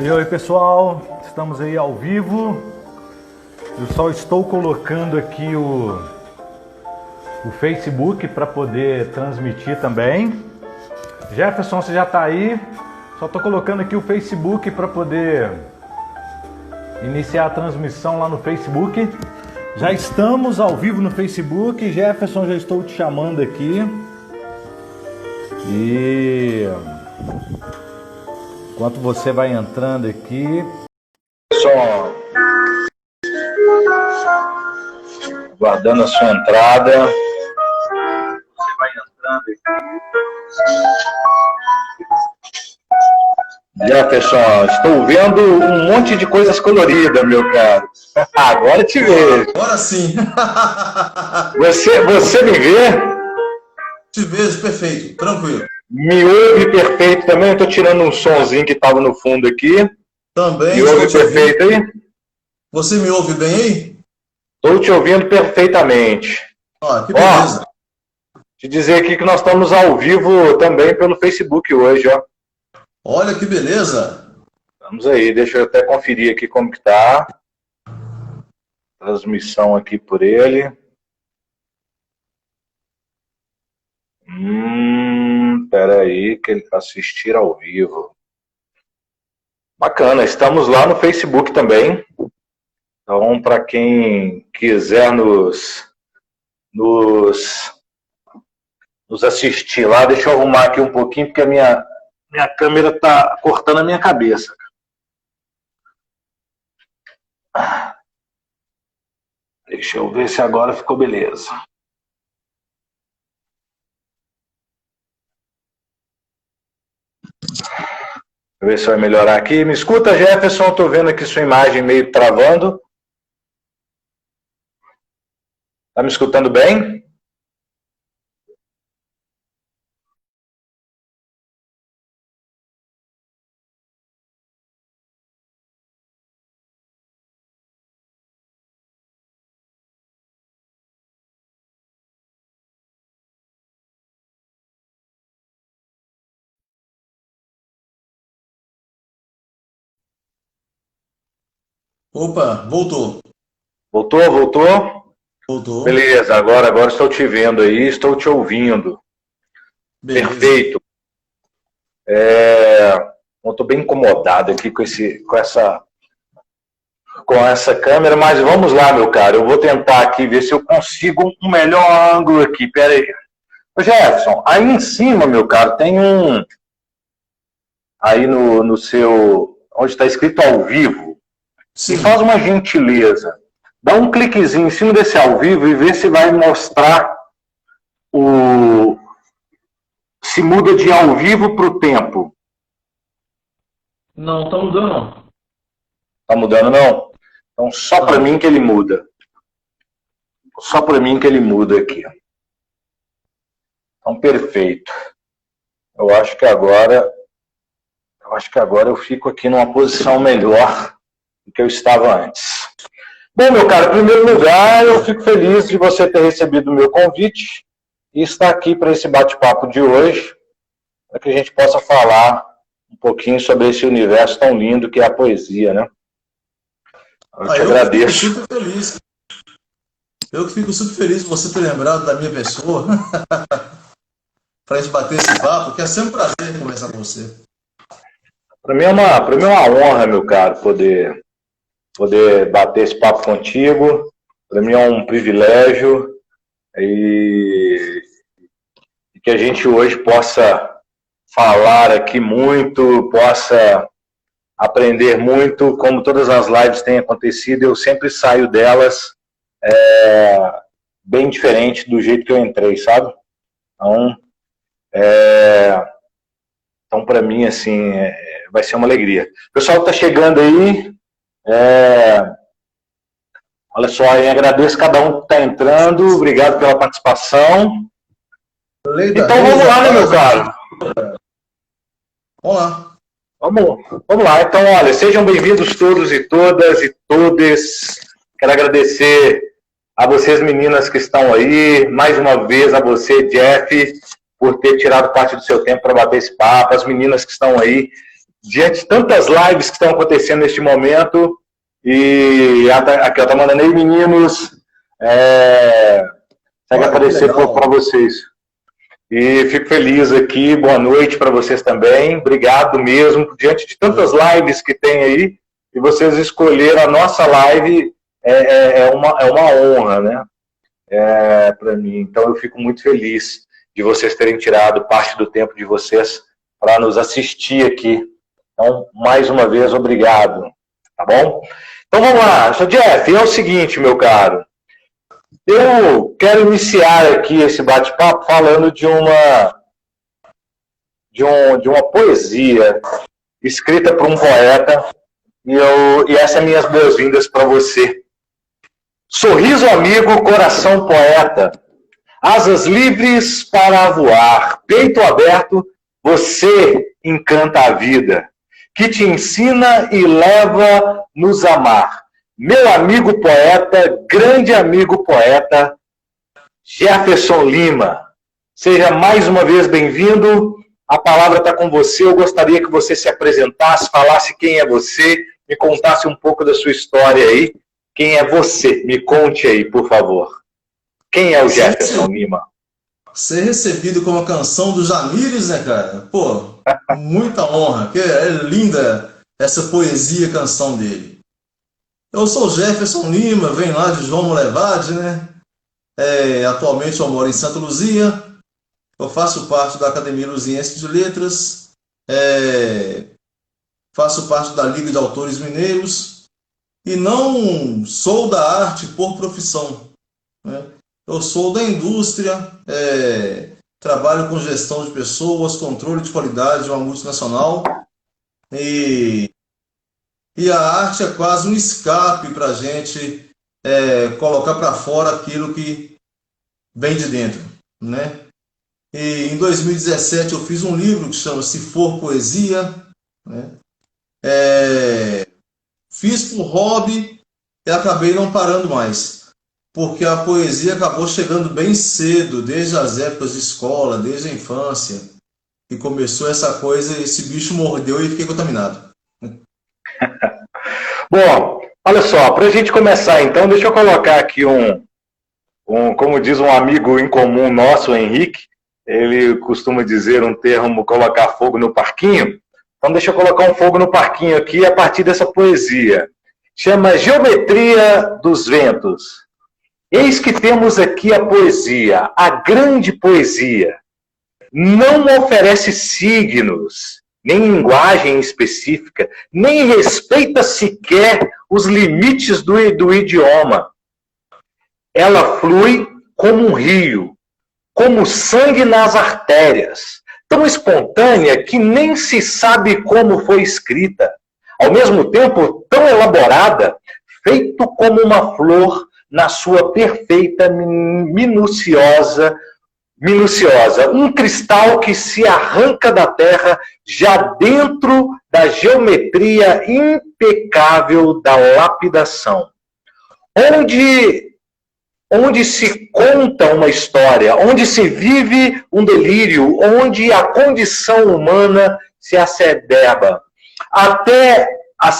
Oi, pessoal, estamos aí ao vivo. Eu só estou colocando aqui o Facebook para poder transmitir também. Jefferson, você já está aí? Só estou colocando aqui o Facebook para poder iniciar a transmissão lá no Facebook. Já estamos ao vivo no Facebook. Jefferson, já estou te chamando aqui. E enquanto você vai entrando aqui, só guardando a sua entrada. Você vai entrando aqui. Jefferson, estou vendo um monte de coisas coloridas, meu caro. Agora te vejo. Agora sim. Você me vê? Te vejo perfeito, tranquilo. Me ouve perfeito também? Estou tirando um sonzinho que estava no fundo aqui. Também. Me ouve perfeito aí? Você me ouve bem aí? Estou te ouvindo perfeitamente. Ó, que beleza. Te dizer aqui que nós estamos ao vivo também pelo Facebook hoje, ó. Olha que beleza. Vamos aí, deixa eu até conferir aqui como que tá. Transmissão aqui por ele. Espera aí, que ele assistir ao vivo. Bacana, estamos lá no Facebook também. Então, para quem quiser nos assistir lá, deixa eu arrumar aqui um pouquinho, porque a minha câmera tá cortando a minha cabeça. Deixa eu ver se agora ficou beleza. Deixa eu ver se vai melhorar aqui. Me escuta, Jefferson? Estou vendo aqui sua imagem meio travando. Tá me escutando bem? Opa, voltou. Voltou? Voltou. Beleza, agora estou te vendo aí, estou te ouvindo. Beleza. Perfeito. Eu estou bem incomodado aqui com essa câmera, mas vamos lá, meu caro. Eu vou tentar aqui ver se eu consigo um melhor ângulo aqui. Pera aí. Ô, Jefferson, aí em cima, meu caro, tem um... Aí no seu... Onde está escrito ao vivo. Sim. Se faz uma gentileza, dá um cliquezinho em cima desse ao vivo e vê se vai mostrar se muda de ao vivo para o tempo. Não, tá mudando não. Tá mudando não? Então só para mim que ele muda. Só para mim que ele muda aqui. Então perfeito. Eu acho que agora eu fico aqui numa posição melhor do que eu estava antes. Bom, meu caro, em primeiro lugar, eu fico feliz de você ter recebido o meu convite e estar aqui para esse bate-papo de hoje, para que a gente possa falar um pouquinho sobre esse universo tão lindo que é a poesia, né? Eu te agradeço. Fico super feliz. Eu que fico super feliz de você ter lembrado da minha pessoa para a gente bater esse papo, que é sempre um prazer conversar com você. Para mim é uma honra, meu caro, poder bater esse papo contigo. Para mim é um privilégio e que a gente hoje possa falar aqui muito, possa aprender muito, como todas as lives têm acontecido. Eu sempre saio delas bem diferente do jeito que eu entrei, sabe? Então para mim, assim, vai ser uma alegria. O pessoal que está chegando aí, olha só, eu agradeço cada um que está entrando, obrigado pela participação. Então vamos lá, né, meu caro? Vamos lá. Vamos lá, então, olha, sejam bem-vindos todos e todas e todes. Quero agradecer a vocês, meninas que estão aí, mais uma vez a você, Jeff, por ter tirado parte do seu tempo para bater esse papo, as meninas que estão aí, diante de tantas lives que estão acontecendo neste momento, e aqui ela tá mandando aí, meninos, segue aparecer para vocês. E fico feliz aqui, boa noite para vocês também, obrigado mesmo, diante de tantas lives que tem aí, e vocês escolheram a nossa live, é uma honra, né, para mim. Então eu fico muito feliz de vocês terem tirado parte do tempo de vocês para nos assistir aqui. Então, mais uma vez, obrigado, tá bom? Então vamos lá, Jeff, é o seguinte, meu caro, eu quero iniciar aqui esse bate-papo falando de uma poesia escrita por um poeta, e essa é minhas boas-vindas para você. Sorriso amigo, coração poeta, asas livres para voar, peito aberto, você encanta a vida, que te ensina e leva-nos a amar. Meu amigo poeta, grande amigo poeta, Jefferson Lima. Seja mais uma vez bem-vindo. A palavra está com você. Eu gostaria que você se apresentasse, falasse quem é você, me contasse um pouco da sua história aí. Quem é você? Me conte aí, por favor. Quem é o Jefferson Lima? Ser recebido como a canção do Jamires, né, cara? Pô, muita honra. É linda essa poesia, canção dele. Eu sou o Jefferson Lima, venho lá de João Molevade, né? Atualmente eu moro em Santa Luzia. Eu faço parte da Academia Luziense de Letras. Faço parte da Liga de Autores Mineiros. E não sou da arte por profissão, né? Eu sou da indústria, trabalho com gestão de pessoas, controle de qualidade de uma multinacional. E a arte é quase um escape para a gente colocar para fora aquilo que vem de dentro, né? E em 2017 eu fiz um livro que chama Se For Poesia, né? Fiz por hobby e acabei não parando mais, porque a poesia acabou chegando bem cedo, desde as épocas de escola, desde a infância, e começou essa coisa, esse bicho mordeu e fiquei contaminado. Bom, olha só, para a gente começar então, deixa eu colocar aqui como diz um amigo em comum nosso, o Henrique, ele costuma dizer um termo, colocar fogo no parquinho. Então deixa eu colocar um fogo no parquinho aqui a partir dessa poesia. Chama Geometria dos Ventos. Eis que temos aqui a poesia, a grande poesia. Não oferece signos, nem linguagem específica, nem respeita sequer os limites do idioma. Ela flui como um rio, como sangue nas artérias, tão espontânea que nem se sabe como foi escrita, ao mesmo tempo tão elaborada, feito como uma flor na sua perfeita minuciosa, um cristal que se arranca da terra já dentro da geometria impecável da lapidação. Onde se conta uma história, onde se vive um delírio, onde a condição humana se acerbaba, até a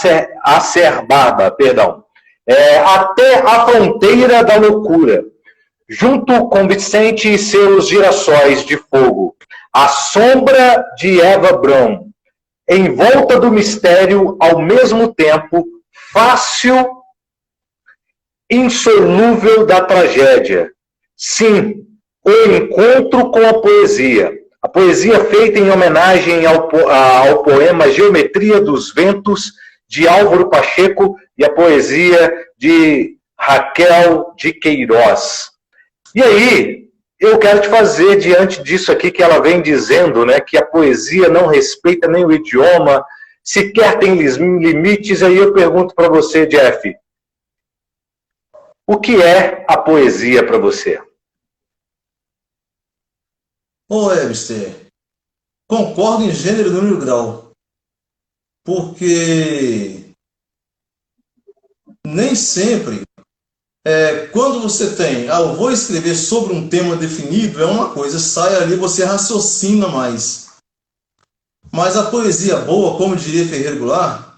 fronteira da loucura, junto com Vicente e seus girassóis de fogo, a sombra de Eva Braun, em volta do mistério, ao mesmo tempo, fácil, insolúvel da tragédia. Sim, o encontro com a poesia feita em homenagem ao poema Geometria dos Ventos, de Álvaro Pacheco, e a poesia de Raquel de Queiroz. E aí, eu quero te fazer, diante disso aqui que ela vem dizendo, né, que a poesia não respeita nem o idioma, sequer tem limites, aí eu pergunto para você, Jeff, o que é a poesia para você? Ô, Webster, concordo em gênero, número e grau, porque nem sempre, quando você tem, eu vou escrever sobre um tema definido, é uma coisa, sai ali, você raciocina mais. Mas a poesia boa, como diria Ferreira Goulart,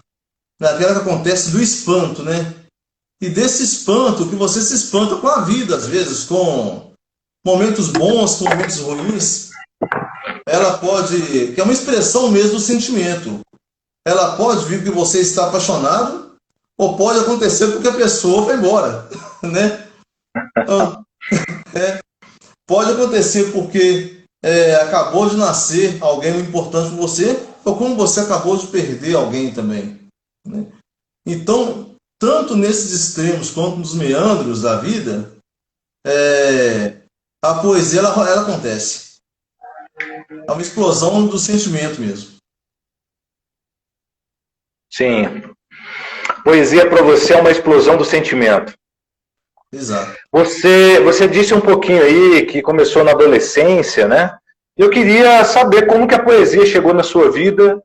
é aquela que acontece do espanto, né? E desse espanto, que você se espanta com a vida, às vezes, com momentos bons, com momentos ruins, ela pode, que é uma expressão mesmo do sentimento. Ela pode vir porque você está apaixonado, ou pode acontecer porque a pessoa foi embora, né? Então, pode acontecer porque acabou de nascer alguém importante para você, ou como você acabou de perder alguém também, né? Então, tanto nesses extremos quanto nos meandros da vida, a poesia ela acontece. É uma explosão do sentimento mesmo. Sim. Poesia para você é uma explosão do sentimento. Exato. Você disse um pouquinho aí que começou na adolescência, né? Eu queria saber como que a poesia chegou na sua vida,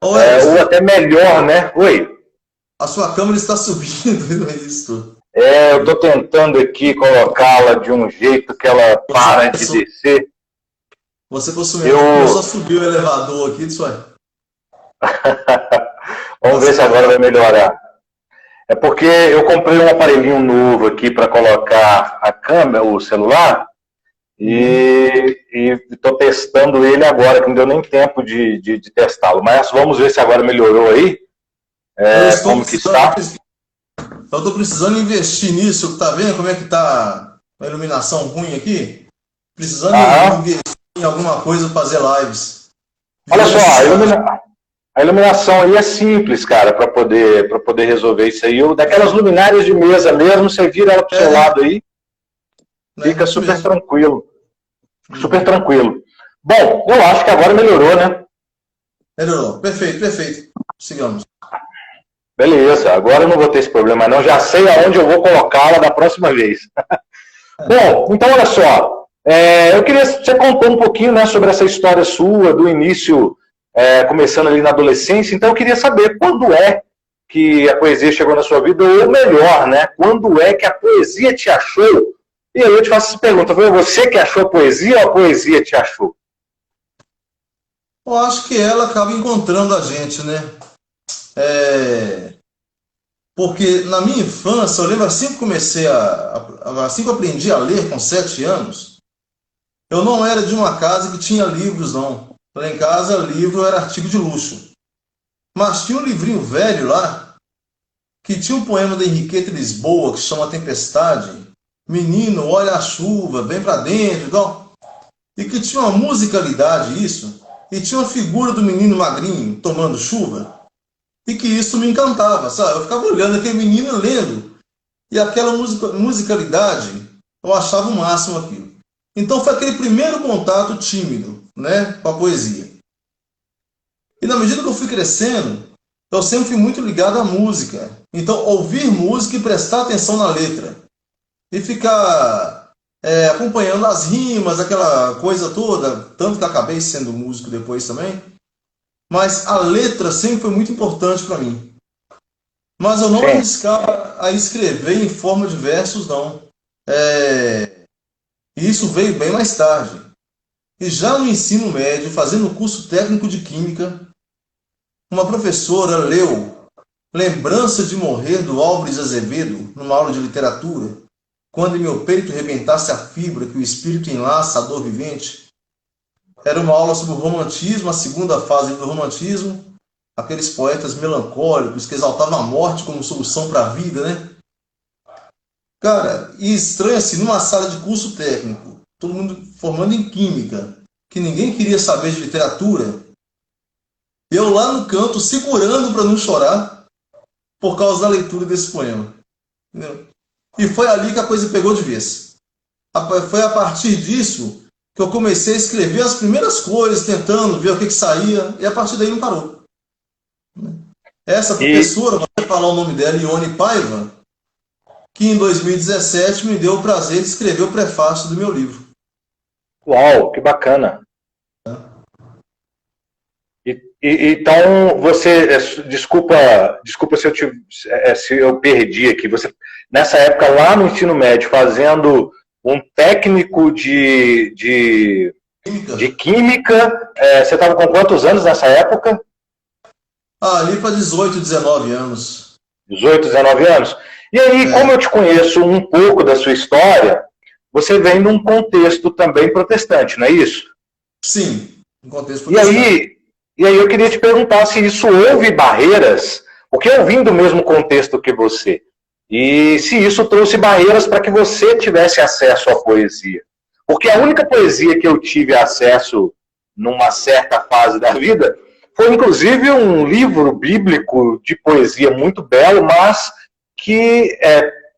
ou até melhor, né? Oi. A sua câmera está subindo, é isso. Eu estou tentando aqui colocá-la de um jeito que ela para de descer. Você começou a subir o elevador aqui, isso é. Vamos ver se agora vai melhorar. É porque eu comprei um aparelhinho novo aqui para colocar a câmera, o celular, e estou testando ele agora, que não deu nem tempo de testá-lo. Mas vamos ver se agora melhorou aí. Como que está? Eu estou precisando investir nisso, tá vendo como é que tá a iluminação ruim aqui? Precisando investir em alguma coisa para fazer lives. Olha só, a iluminação aí é simples, cara, para poder resolver isso aí. Daquelas luminárias de mesa mesmo, você vira ela pro seu lado aí, fica super tranquilo. Super tranquilo. Bom, eu acho que agora melhorou, né? Melhorou. Perfeito, perfeito. Sigamos. Beleza, agora eu não vou ter esse problema não, já sei aonde eu vou colocá-la da próxima vez. Bom, então olha só, eu queria que você contou um pouquinho, né, sobre essa história sua, do início, começando ali na adolescência, então eu queria saber quando é que a poesia chegou na sua vida, ou melhor, né, quando é que a poesia te achou? E aí eu te faço essa pergunta, foi você que achou a poesia ou a poesia te achou? Eu acho que ela acaba encontrando a gente, né? Porque na minha infância, eu lembro assim que comecei assim que eu aprendi a ler com 7 anos, eu não era de uma casa que tinha livros, não. Lá em casa, livro era artigo de luxo. Mas tinha um livrinho velho lá, que tinha um poema da Henriqueta Lisboa, que se chama Tempestade. Menino, olha a chuva, vem pra dentro e tal. E que tinha uma musicalidade isso, e tinha uma figura do menino magrinho tomando chuva. E que isso me encantava, sabe? Eu ficava olhando aquele menino lendo. E aquela musicalidade, eu achava o máximo aquilo. Então foi aquele primeiro contato tímido, né, com a poesia. E na medida que eu fui crescendo, eu sempre fui muito ligado à música. Então ouvir música e prestar atenção na letra. E ficar acompanhando as rimas, aquela coisa toda. Tanto que acabei sendo músico depois também. Mas a letra sempre foi muito importante para mim. Mas eu não arriscava a escrever em forma de versos, não. E isso veio bem mais tarde. E já no ensino médio, fazendo o curso técnico de Química, uma professora leu Lembrança de Morrer, do Álvares Azevedo, numa aula de literatura, quando em meu peito rebentasse a fibra que o espírito enlaça a dor vivente. Era uma aula sobre o romantismo, a segunda fase do romantismo, aqueles poetas melancólicos que exaltavam a morte como solução para a vida, né? Cara, e estranho assim, numa sala de curso técnico, todo mundo formando em Química, que ninguém queria saber de literatura, eu lá no canto segurando para não chorar por causa da leitura desse poema. Entendeu? E foi ali que a coisa pegou de vez. Foi a partir disso que eu comecei a escrever as primeiras coisas, tentando ver o que saía, e a partir daí não parou. Essa professora, vou falar o nome dela, Ione Paiva, que em 2017 me deu o prazer de escrever o prefácio do meu livro. Uau, que bacana! Então, você, desculpa se eu perdi aqui, você, nessa época lá no ensino médio, fazendo um técnico de Química. De Química. Você estava com quantos anos nessa época? Ali para 18, 19 anos. 18, 19 anos? E aí, como eu te conheço um pouco da sua história, você vem num contexto também protestante, não é isso? Sim, um contexto protestante. E aí eu queria te perguntar se isso houve barreiras, porque eu vim do mesmo contexto que você, e se isso trouxe barreiras para que você tivesse acesso à poesia. Porque a única poesia que eu tive acesso numa certa fase da vida foi, inclusive, um livro bíblico de poesia muito belo, mas que,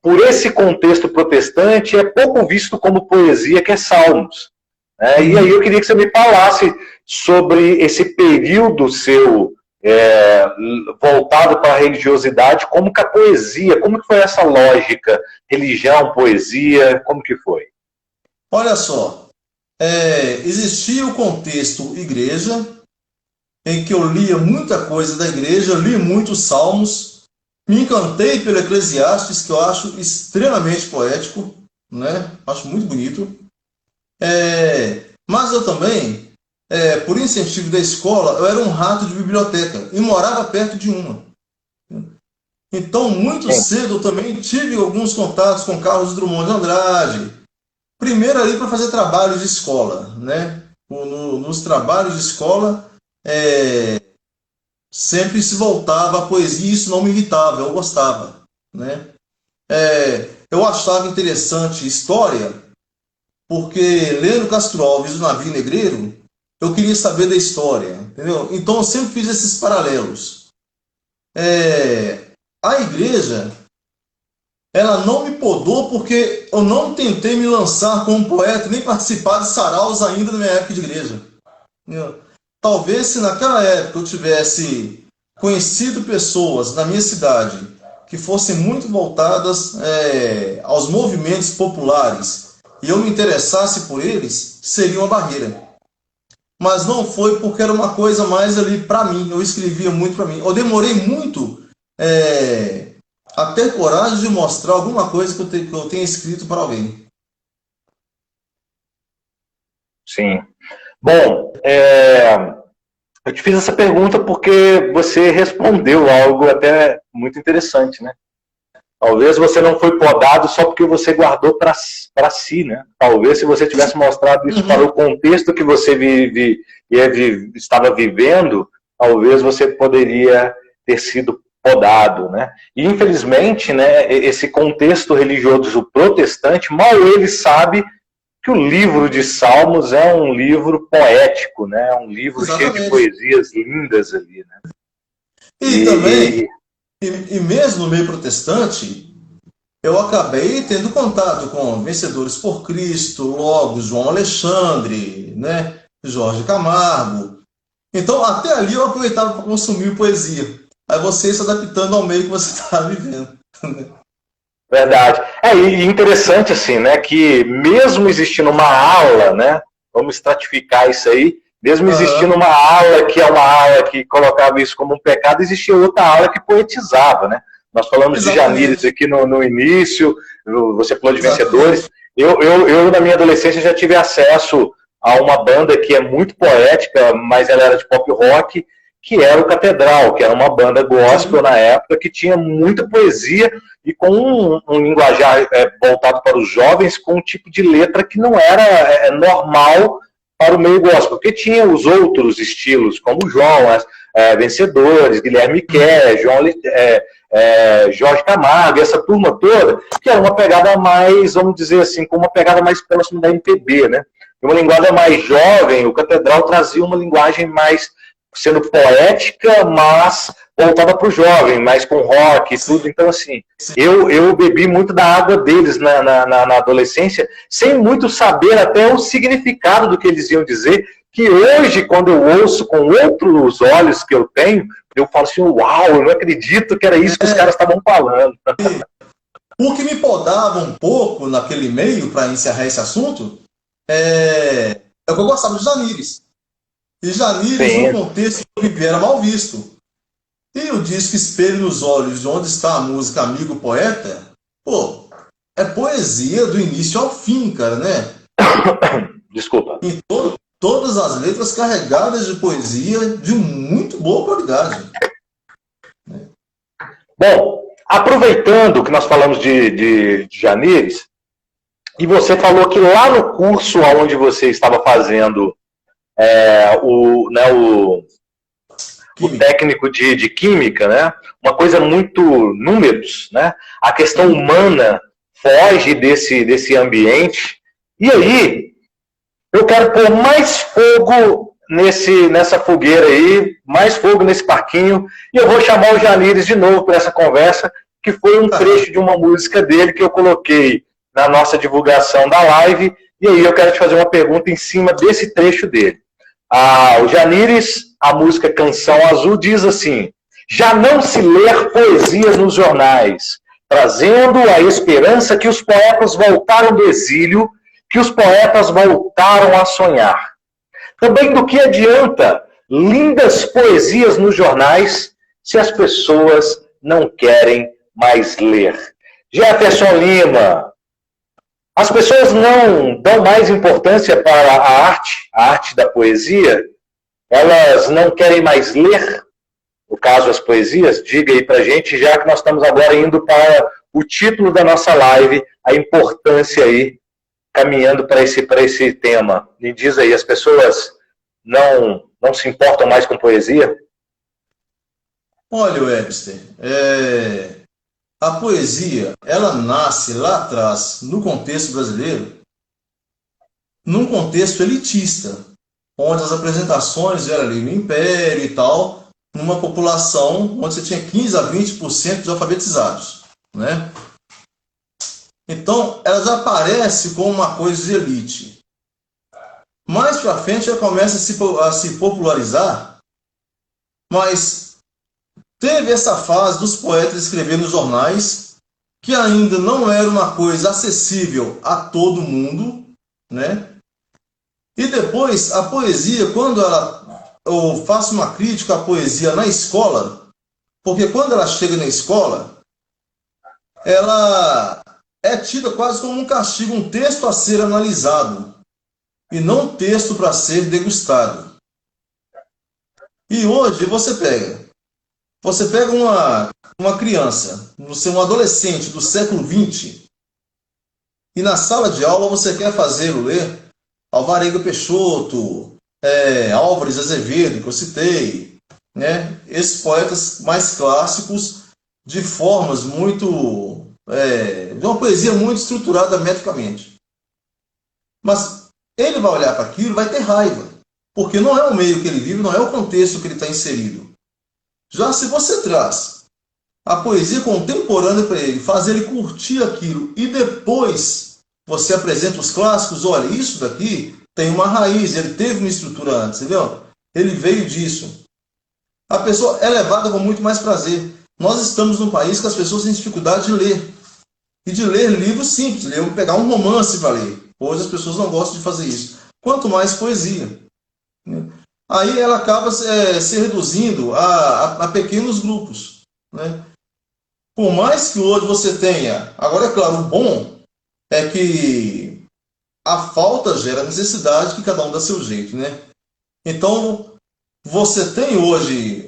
por esse contexto protestante, é pouco visto como poesia, que é Salmos. E aí eu queria que você me falasse sobre esse período seu voltado para a religiosidade, como que a poesia, como que foi essa lógica? Religião, poesia, como que foi? Olha só, existia o contexto igreja, em que eu lia muita coisa da igreja, li muitos salmos, me encantei pelo Eclesiastes, que eu acho extremamente poético, né? Acho muito bonito. Mas eu também, por incentivo da escola, eu era um rato de biblioteca e morava perto de uma. Então, muito cedo eu também tive alguns contatos com Carlos Drummond de Andrade. Primeiro ali para fazer trabalhos de escola, né? Nos trabalhos de escola, sempre se voltava a poesia, e isso não me irritava, eu gostava, né? Eu achava interessante história, porque lendo Castro Alves, O Navio Negreiro, eu queria saber da história, entendeu? Então eu sempre fiz esses paralelos. A igreja, ela não me podou porque eu não tentei me lançar como poeta, nem participar de saraus ainda na minha época de igreja. Entendeu? Talvez se naquela época eu tivesse conhecido pessoas na minha cidade que fossem muito voltadas aos movimentos populares e eu me interessasse por eles, seria uma barreira. Mas não foi porque era uma coisa mais ali para mim, eu escrevia muito para mim. Eu demorei muito a ter coragem de mostrar alguma coisa que eu tenha escrito para alguém. Sim. Bom, eu te fiz essa pergunta porque você respondeu algo até muito interessante, né? Talvez você não foi podado só porque você guardou para si, né? Talvez se você tivesse mostrado isso para o contexto que você estava vivendo, talvez você poderia ter sido podado, né? E infelizmente, né, esse contexto religioso protestante, mal ele sabe que o livro de Salmos é um livro poético, né? É um livro Exatamente. cheio de poesias lindas ali, né? E também, e mesmo no meio protestante, eu acabei tendo contato com Vencedores por Cristo, Logos, João Alexandre, né? Jorge Camargo. Então, até ali eu aproveitava para consumir poesia. Aí você se adaptando ao meio que você está vivendo. Verdade. E interessante assim, né, que mesmo existindo uma ala, né, vamos estratificar isso aí, mesmo existindo uma ala que é uma ala que colocava isso como um pecado, existia outra ala que poetizava, né? Nós falamos de Janires aqui no início, você falou de Vencedores. Eu, na minha adolescência, já tive acesso a uma banda que é muito poética, mas ela era de pop rock, que era o Catedral, que era uma banda gospel na época, que tinha muita poesia e com um linguajar voltado para os jovens, com um tipo de letra que não era normal para o meio gospel, porque tinha os outros estilos, como João, Vencedores, Guilherme Kerr, Jorge Camargo, essa turma toda, que era uma pegada mais, vamos dizer assim, com uma pegada mais próxima da MPB, né? Uma linguagem mais jovem, o Catedral trazia uma linguagem mais sendo poética, mas voltada para o jovem, mais com rock e tudo. Então, assim, eu bebi muito da água deles na adolescência, sem muito saber até o significado do que eles iam dizer, que hoje, quando eu ouço com outros olhos que eu tenho, eu falo assim, uau, eu não acredito que era isso que os caras estavam falando. O que me podava um pouco naquele meio, para encerrar esse assunto, é que eu gostava de Janires. E Janires, no contexto que eu vivi, era mal visto. E o disco Espelho nos Olhos, de Onde Está a Música, Amigo Poeta, pô, é poesia do início ao fim, cara, né? Desculpa. Em todas as letras carregadas de poesia de muito boa qualidade. Bom, aproveitando que nós falamos de Janires, e você falou que lá no curso onde você estava fazendo o técnico de química, né? Uma coisa muito números, né? A questão humana foge desse ambiente. E aí, eu quero pôr mais fogo nessa fogueira aí, mais fogo nesse parquinho, e eu vou chamar o Janires de novo para essa conversa, que foi um trecho de uma música dele que eu coloquei na nossa divulgação da live, e aí eu quero te fazer uma pergunta em cima desse trecho dele. O Janires, a música Canção Azul, diz assim: já não se ler poesias nos jornais, trazendo a esperança que os poetas voltaram do exílio, que os poetas voltaram a sonhar. Também do que adianta lindas poesias nos jornais se as pessoas não querem mais ler? Jefferson Lima, as pessoas não dão mais importância para a arte da poesia? Elas não querem mais ler, no caso as poesias? Diga aí pra gente, já que nós estamos agora indo para o título da nossa live, a importância aí, caminhando para esse tema. Me diz aí, as pessoas não se importam mais com poesia? Olha, Webster, a poesia, ela nasce lá atrás, no contexto brasileiro, num contexto elitista, onde as apresentações eram ali no Império e tal, numa população onde você tinha 15 a 20% de alfabetizados, né? Então, ela já aparece como uma coisa de elite. Mais para frente, ela começa a se popularizar, mas teve essa fase dos poetas escrever nos jornais, que ainda não era uma coisa acessível a todo mundo, né? E depois, a poesia, eu faço uma crítica à poesia na escola, porque quando ela chega na escola, ela é tida quase como um castigo, um texto a ser analisado, e não um texto para ser degustado. E hoje você pega uma criança, você um adolescente do século XX, e na sala de aula você quer fazê-lo ler Alvarenga Peixoto, Álvares Azevedo, que eu citei, né? Esses poetas mais clássicos, de formas muito... de uma poesia muito estruturada metricamente. Mas ele vai olhar para aquilo e vai ter raiva, porque não é o meio que ele vive, não é o contexto que ele está inserido. Já se você traz a poesia contemporânea para ele, faz ele curtir aquilo, e depois você apresenta os clássicos, olha, isso daqui tem uma raiz, ele teve uma estrutura antes, entendeu? Ele veio disso. A pessoa é levada com muito mais prazer. Nós estamos num país que as pessoas têm dificuldade de ler. E de ler livros simples, pegar um romance para ler. Hoje as pessoas não gostam de fazer isso. Quanto mais poesia. Aí ela acaba se reduzindo a pequenos grupos, né? Por mais que hoje você tenha... Agora, é claro, o bom é que a falta gera necessidade, que cada um dá seu jeito, né? Então, você tem hoje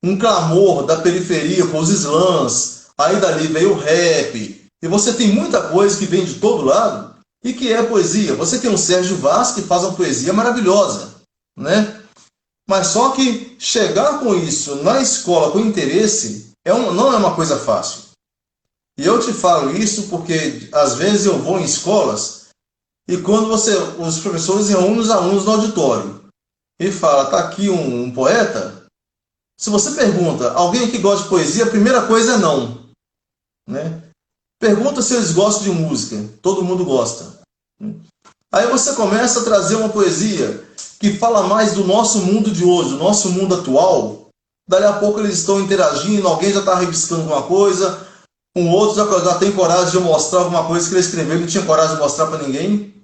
um clamor da periferia com os slams, aí dali veio o rap, e você tem muita coisa que vem de todo lado e que é poesia. Você tem o Sérgio Vaz, que faz uma poesia maravilhosa, né? Mas só que chegar com isso na escola com interesse não é uma coisa fácil. E eu te falo isso porque às vezes eu vou em escolas e quando os professores reúnem os alunos no auditório e fala, tá aqui um poeta, se você pergunta, alguém que gosta de poesia, a primeira coisa é não, né? Pergunta se eles gostam de música, todo mundo gosta. Aí você começa a trazer uma poesia que fala mais do nosso mundo de hoje, do nosso mundo atual. Dali a pouco eles estão interagindo, alguém já está reviscando alguma coisa, um outro já tem coragem de mostrar alguma coisa que ele escreveu e não tinha coragem de mostrar para ninguém.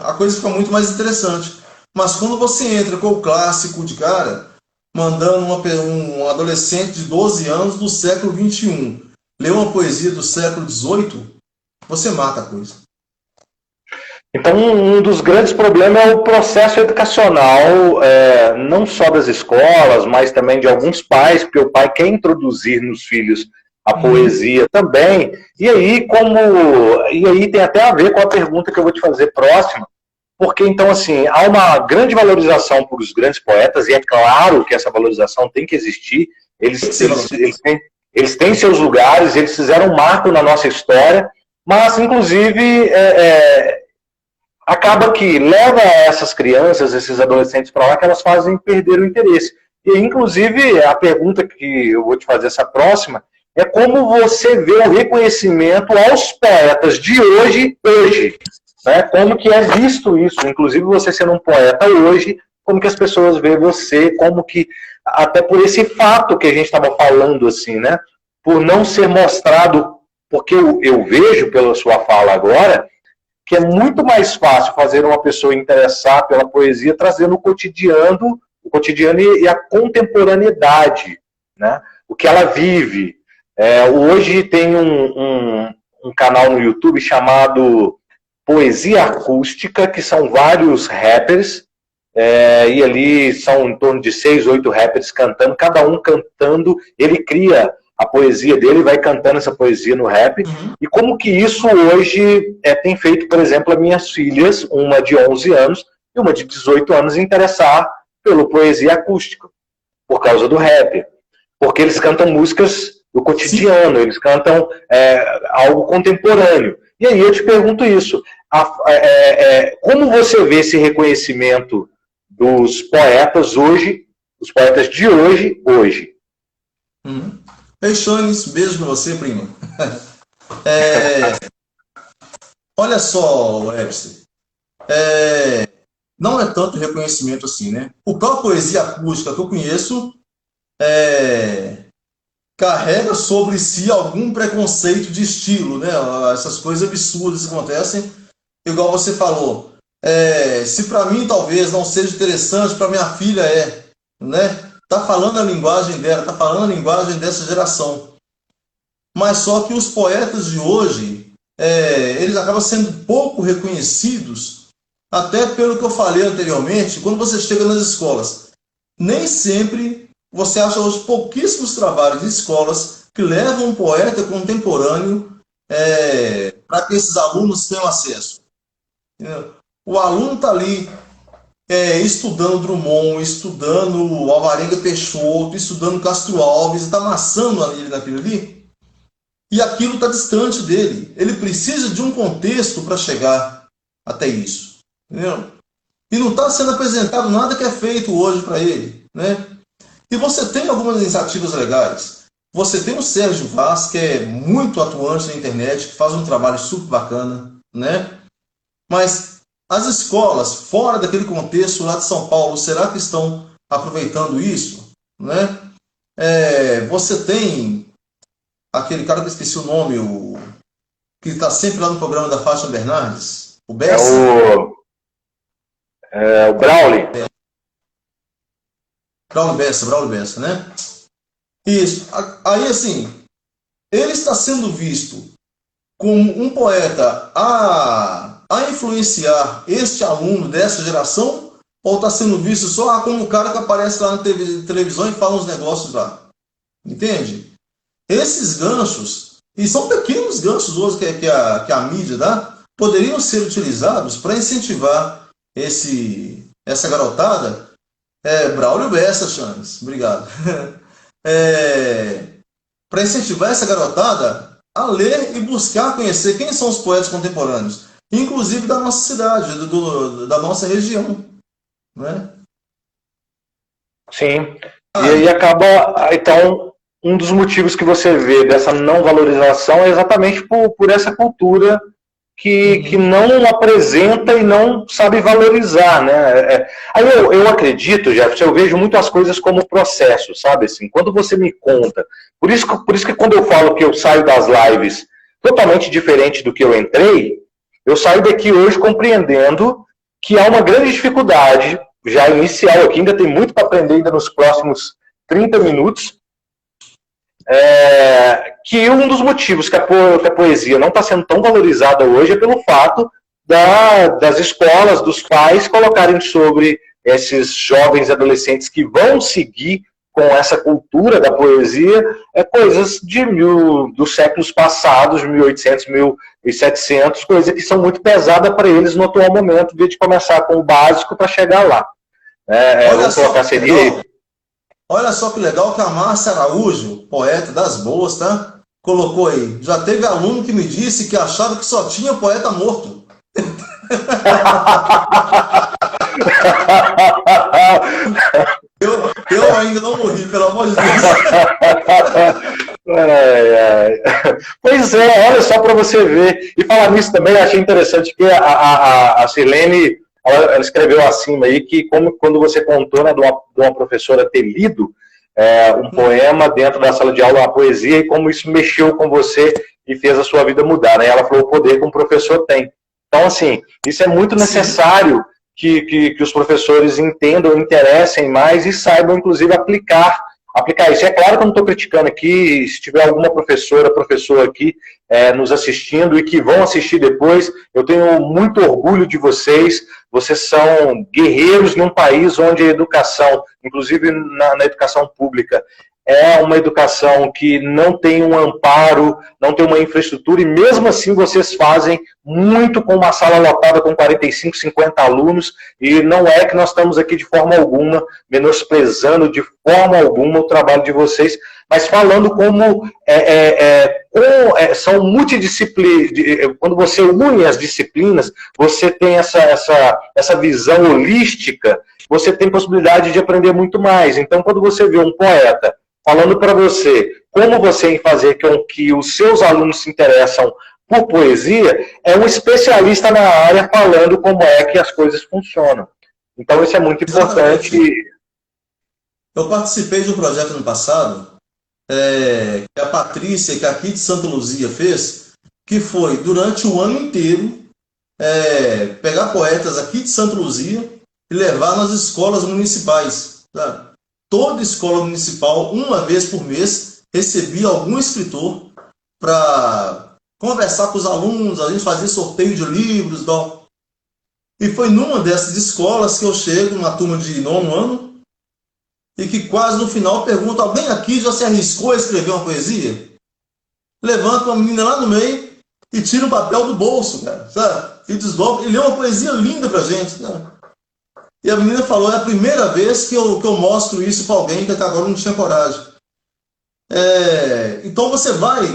A coisa fica muito mais interessante. Mas quando você entra com o clássico de cara, mandando um adolescente de 12 anos do século XXI ler uma poesia do século XVIII, você mata a coisa. Então, um dos grandes problemas é o processo educacional, não só das escolas, mas também de alguns pais, porque o pai quer introduzir nos filhos a poesia também. E aí tem até a ver com a pergunta que eu vou te fazer próxima, porque, então, assim, há uma grande valorização por os grandes poetas, e é claro que essa valorização tem que existir. Eles têm seus lugares, eles fizeram um marco na nossa história, mas, inclusive, acaba que leva essas crianças, esses adolescentes para lá, que elas fazem perder o interesse. E, inclusive, a pergunta que eu vou te fazer essa próxima é como você vê o reconhecimento aos poetas de hoje, né? Como que é visto isso, inclusive você sendo um poeta hoje, como que as pessoas veem você, como que, até por esse fato que a gente estava falando, assim, né? Por não ser mostrado, porque eu vejo pela sua fala agora, que é muito mais fácil fazer uma pessoa interessar pela poesia trazendo o cotidiano e a contemporaneidade, né? O que ela vive. Hoje tem um canal no YouTube chamado Poesia Acústica, que são vários rappers, e ali são em torno de 6, 8 rappers cantando, cada um cantando, ele cria a poesia dele, vai cantando essa poesia no rap, e como que isso hoje tem feito, por exemplo, as minhas filhas, uma de 11 anos e uma de 18 anos, interessar pela poesia acústica, por causa do rap, porque eles cantam músicas do cotidiano, eles cantam algo contemporâneo. E aí eu te pergunto isso, como você vê esse reconhecimento dos poetas hoje, os poetas de hoje? Peixones, beijo pra você, primo. Olha só, Webster, não é tanto reconhecimento assim, né? O próprio poesia acústica que eu conheço carrega sobre si algum preconceito de estilo, né? Essas coisas absurdas que acontecem, igual você falou. Se para mim talvez não seja interessante, para minha filha né? Tá falando a linguagem dela, tá falando a linguagem dessa geração. Mas só que os poetas de hoje, eles acabam sendo pouco reconhecidos, até pelo que eu falei anteriormente, quando você chega nas escolas. Nem sempre você acha os pouquíssimos trabalhos de escolas que levam um poeta contemporâneo para que esses alunos tenham acesso. O aluno está ali estudando Drummond, estudando Alvarenga Peixoto, estudando Castro Alves, está amassando ele naquilo ali, e aquilo está distante dele. Ele precisa de um contexto para chegar até isso. Entendeu? E não está sendo apresentado nada que é feito hoje para ele. Né? E você tem algumas iniciativas legais. Você tem o Sérgio Vaz, que é muito atuante na internet, que faz um trabalho super bacana. Né? Mas as escolas, fora daquele contexto lá de São Paulo, será que estão aproveitando isso? Né? Você tem aquele cara que eu esqueci o nome, que está sempre lá no programa da Fátima Bernardes, o Bessa. O Brauli. Brauli Bessa, né? Isso. Aí, assim, ele está sendo visto como um poeta a influenciar este aluno dessa geração, ou está sendo visto só como o cara que aparece lá na televisão e fala uns negócios lá? Entende? Esses ganchos, e são pequenos ganchos hoje que a mídia dá, poderiam ser utilizados para incentivar essa garotada. Braulio Bessa, Chanes, obrigado. Para incentivar essa garotada a ler e buscar conhecer quem são os poetas contemporâneos, inclusive da nossa cidade, da nossa região. Né? Sim. E aí acaba, então, um dos motivos que você vê dessa não valorização é exatamente por essa cultura que não apresenta e não sabe valorizar, né? Aí eu acredito, Jefferson, eu vejo muito as coisas como processo, sabe? Assim, quando você me conta, por isso que quando eu falo que eu saio das lives totalmente diferente do que eu entrei, eu saio daqui hoje compreendendo que há uma grande dificuldade, já inicial aqui, ainda tem muito para aprender ainda nos próximos 30 minutos, que um dos motivos que a poesia não está sendo tão valorizada hoje é pelo fato das escolas, dos pais, colocarem sobre esses jovens adolescentes que vão seguir com essa cultura da poesia, coisas dos séculos passados, 1800, 1700, coisas que são muito pesadas para eles no atual momento, de começar com o básico para chegar lá. Olha só que legal que a Márcia Araújo, poeta das boas, tá? Colocou aí. Já teve aluno que me disse que achava que só tinha poeta morto. Eu ainda não morri, pelo amor de Deus. Pois é, olha só para você ver. E falar nisso também, achei interessante que a Sirlene, ela escreveu acima aí que quando você contou, né, de uma professora ter lido um poema dentro da sala de aula, uma poesia, e como isso mexeu com você e fez a sua vida mudar, né? Ela falou o poder que um professor tem. Então, assim, isso é muito necessário que os professores entendam, interessem mais e saibam, inclusive, aplicar isso. É claro que eu não estou criticando aqui, se tiver alguma professor aqui nos assistindo e que vão assistir depois, eu tenho muito orgulho de vocês. Vocês são guerreiros num país onde a educação, inclusive na educação pública, é uma educação que não tem um amparo, não tem uma infraestrutura, e mesmo assim vocês fazem muito com uma sala lotada com 45, 50 alunos, e não é que nós estamos aqui de forma alguma, menosprezando de forma alguma o trabalho de vocês, mas falando como são multidisciplinas. Quando você une as disciplinas, você tem essa visão holística, você tem possibilidade de aprender muito mais. Então, quando você vê um poeta falando para você como você fazer com que os seus alunos se interessam por poesia, é um especialista na área falando como é que as coisas funcionam. Então, isso é muito importante. Eu participei de um projeto no passado, que a Patrícia, que aqui de Santa Luzia fez, que foi, durante o ano inteiro, pegar poetas aqui de Santa Luzia e levar nas escolas municipais, sabe? Toda escola municipal, uma vez por mês, recebia algum escritor para conversar com os alunos, a gente fazia sorteio de livros e tal. E foi numa dessas escolas que eu chego, numa turma de 9º ano, e que quase no final pergunta: alguém aqui já se arriscou a escrever uma poesia? Levanta uma menina lá no meio e tira um papel do bolso, cara, sabe? E desdobra, e lê uma poesia linda pra gente, né? E a menina falou: é a primeira vez que eu mostro isso para alguém que até agora não tinha coragem. Então você vai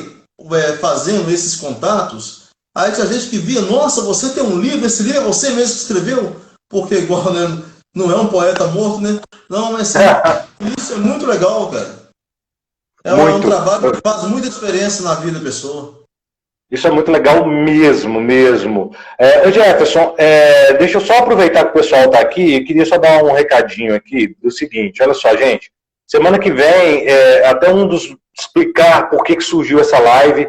fazendo esses contatos, aí tinha gente que via: nossa, você tem um livro, esse livro é você mesmo que escreveu? Porque igual, né, não é um poeta morto, né? Não, mas isso é muito legal, cara. Um trabalho que faz muita diferença na vida da pessoa. Isso é muito legal mesmo. Jefferson, deixa eu só aproveitar que o pessoal está aqui e queria só dar um recadinho aqui do seguinte: olha só, gente, semana que vem, até explicar por que surgiu essa live.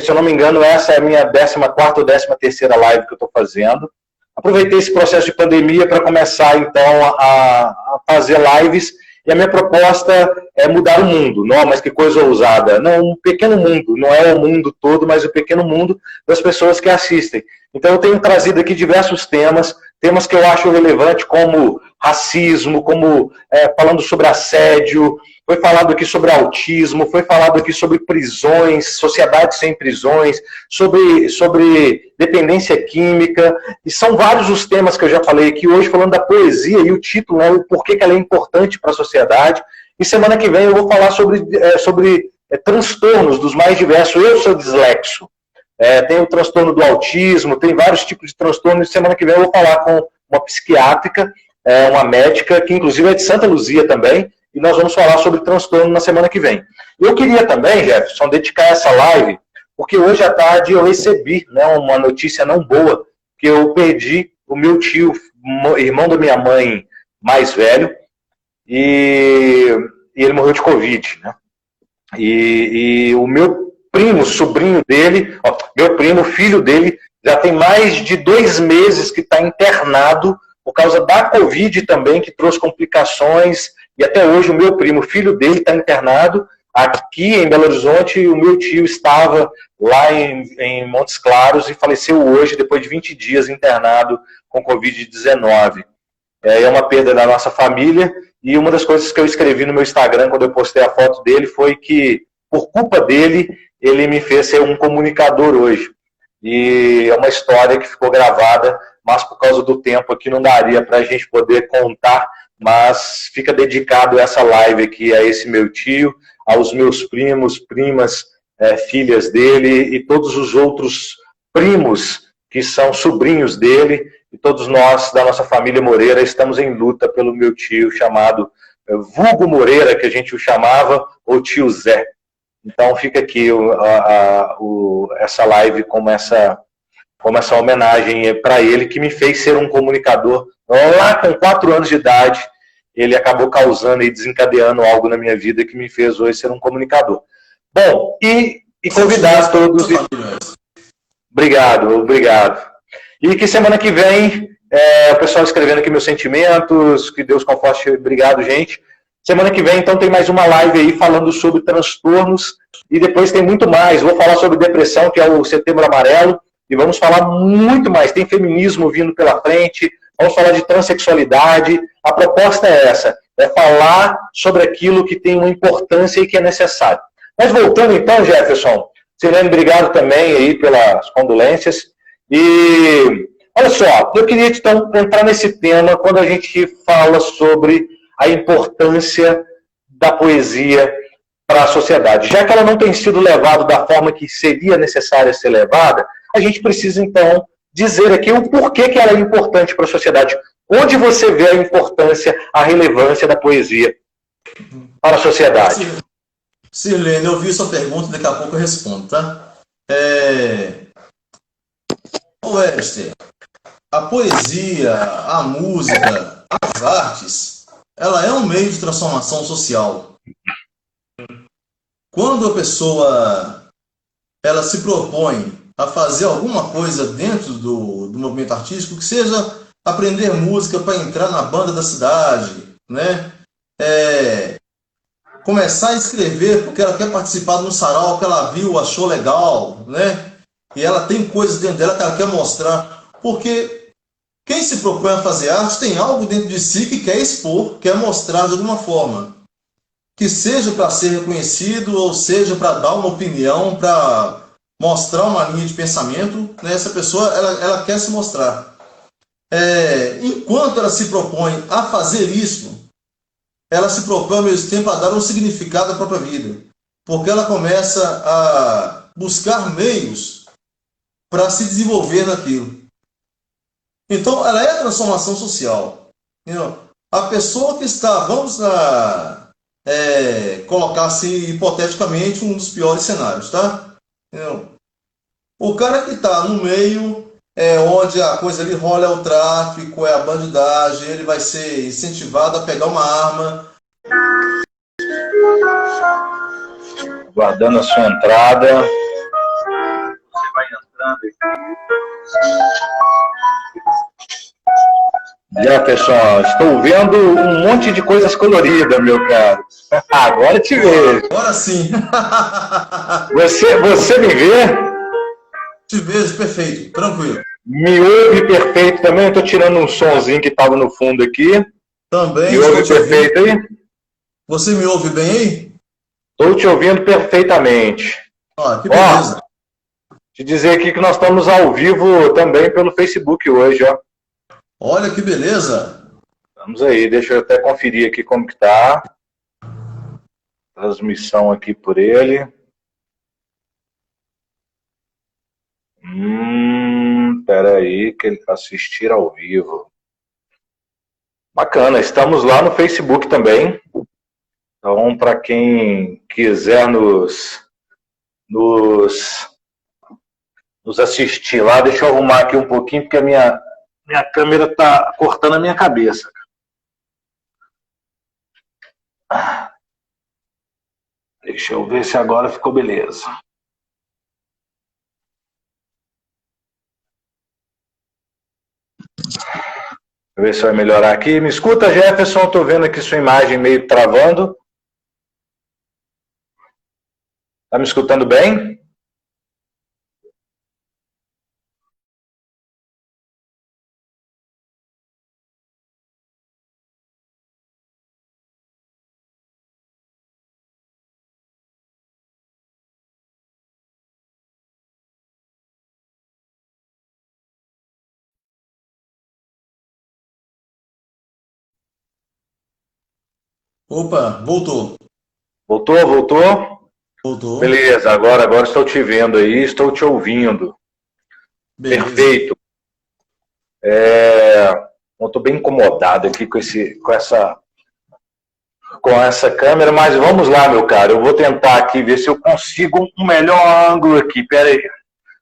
Se eu não me engano, essa é a minha 14ª ou 13ª live que eu estou fazendo. Aproveitei esse processo de pandemia para começar, então, a fazer lives. E a minha proposta é mudar o mundo. Não, mas que coisa ousada. Não, um pequeno mundo. Não é o mundo todo, mas o pequeno mundo das pessoas que assistem. Então eu tenho trazido aqui diversos temas que eu acho relevantes, como racismo, como falando sobre assédio, foi falado aqui sobre autismo, foi falado aqui sobre prisões, sociedades sem prisões, sobre dependência química, e são vários os temas que eu já falei aqui hoje, falando da poesia, e o título, né, o porquê que ela é importante para a sociedade. E semana que vem eu vou falar sobre transtornos dos mais diversos. Eu sou dislexo, tem o transtorno do autismo, tem vários tipos de transtornos, e semana que vem eu vou falar com uma psiquiátrica, uma médica, que inclusive é de Santa Luzia também, e nós vamos falar sobre transtorno na semana que vem. Eu queria também, Jefferson, dedicar essa live, porque hoje à tarde eu recebi, né, uma notícia não boa, que eu perdi o meu tio, irmão da minha mãe mais velho, e ele morreu de Covid, né? E o meu primo, sobrinho dele, meu primo, filho dele, já tem mais de 2 meses que está internado por causa da Covid também, que trouxe complicações. E até hoje o meu primo, filho dele, está internado aqui em Belo Horizonte, o meu tio estava lá em Montes Claros e faleceu hoje, depois de 20 dias internado com Covid-19. É uma perda da nossa família, e uma das coisas que eu escrevi no meu Instagram quando eu postei a foto dele foi que, por culpa dele, ele me fez ser um comunicador hoje. E é uma história que ficou gravada, mas por causa do tempo aqui não daria para a gente poder contar, mas fica dedicado essa live aqui a esse meu tio, aos meus primos, primas, filhas dele e todos os outros primos que são sobrinhos dele, e todos nós da nossa família Moreira estamos em luta pelo meu tio chamado Vulgo Moreira, que a gente o chamava, ou tio Zé. Então fica aqui essa live como essa homenagem para ele, que me fez ser um comunicador. Lá com 4 anos de idade, ele acabou causando e desencadeando algo na minha vida que me fez hoje ser um comunicador. Bom, e convidar todos... Obrigado. E que semana que vem, o pessoal escrevendo aqui meus sentimentos, que Deus conforte, obrigado, gente. Semana que vem, então, tem mais uma live aí falando sobre transtornos, e depois tem muito mais. Vou falar sobre depressão, que é o Setembro Amarelo, e vamos falar muito mais. Tem feminismo vindo pela frente, vamos falar de transexualidade. A proposta é essa, é falar sobre aquilo que tem uma importância e que é necessário. Mas voltando então, Jefferson, Silene, obrigado também aí pelas condolências. E olha só, eu queria então entrar nesse tema quando a gente fala sobre a importância da poesia para a sociedade. Já que ela não tem sido levada da forma que seria necessária ser levada, a gente precisa então dizer aqui o porquê que ela é importante para a sociedade. Onde você vê a importância, a relevância da poesia para a sociedade? Sirlene, eu vi sua pergunta, daqui a pouco eu respondo, tá? Wester, a poesia, a música, as artes, ela é um meio de transformação social. Quando a pessoa ela se propõe a fazer alguma coisa dentro do movimento artístico, que seja aprender música para entrar na banda da cidade, né? Começar a escrever porque ela quer participar de um sarau que ela viu, achou legal, né? E ela tem coisas dentro dela que ela quer mostrar. Porque quem se propõe a fazer arte tem algo dentro de si que quer expor, quer mostrar de alguma forma. Que seja para ser reconhecido, ou seja para dar uma opinião, para mostrar uma linha de pensamento, né? Essa pessoa ela quer se mostrar. Enquanto ela se propõe a fazer isso, ela se propõe ao mesmo tempo a dar um significado à própria vida. Porque ela começa a buscar meios para se desenvolver naquilo. Então, ela é a transformação social. A pessoa que está, vamos colocar assim, hipoteticamente, um dos piores cenários, tá? O cara que está no meio, onde a coisa ali rola é o tráfico, é a bandidagem, ele vai ser incentivado a pegar uma arma. Guardando a sua entrada. Você vai entrando aqui. Jefferson, estou vendo um monte de coisas coloridas, meu caro. Agora te vejo. Agora sim. Você me vê? Te vejo, perfeito, tranquilo. Me ouve perfeito também? Estou tirando um sonzinho que estava no fundo aqui. Também. Me ouve perfeito aí? Você me ouve bem aí? Estou te ouvindo perfeitamente. Que beleza. Te dizer aqui que nós estamos ao vivo também pelo Facebook hoje, ó. Olha que beleza. Vamos aí, deixa eu até conferir aqui como que tá. Transmissão aqui por ele. Espera aí, que ele assistir ao vivo. Bacana, estamos lá no Facebook também. Então, para quem quiser nos assistir lá, deixa eu arrumar aqui um pouquinho, porque a minha câmera está cortando a minha cabeça. Deixa eu ver se agora ficou beleza. Deixa eu ver se vai melhorar aqui. Me escuta, Jefferson? Estou vendo aqui sua imagem meio travando. Tá me escutando bem? Opa, voltou. Voltou, voltou? Voltou. Beleza, agora estou te vendo aí, estou te ouvindo. Beleza. Perfeito. Eu estou bem incomodado aqui com essa câmera, mas vamos lá, meu caro. Eu vou tentar aqui ver se eu consigo um melhor ângulo aqui. Pera aí.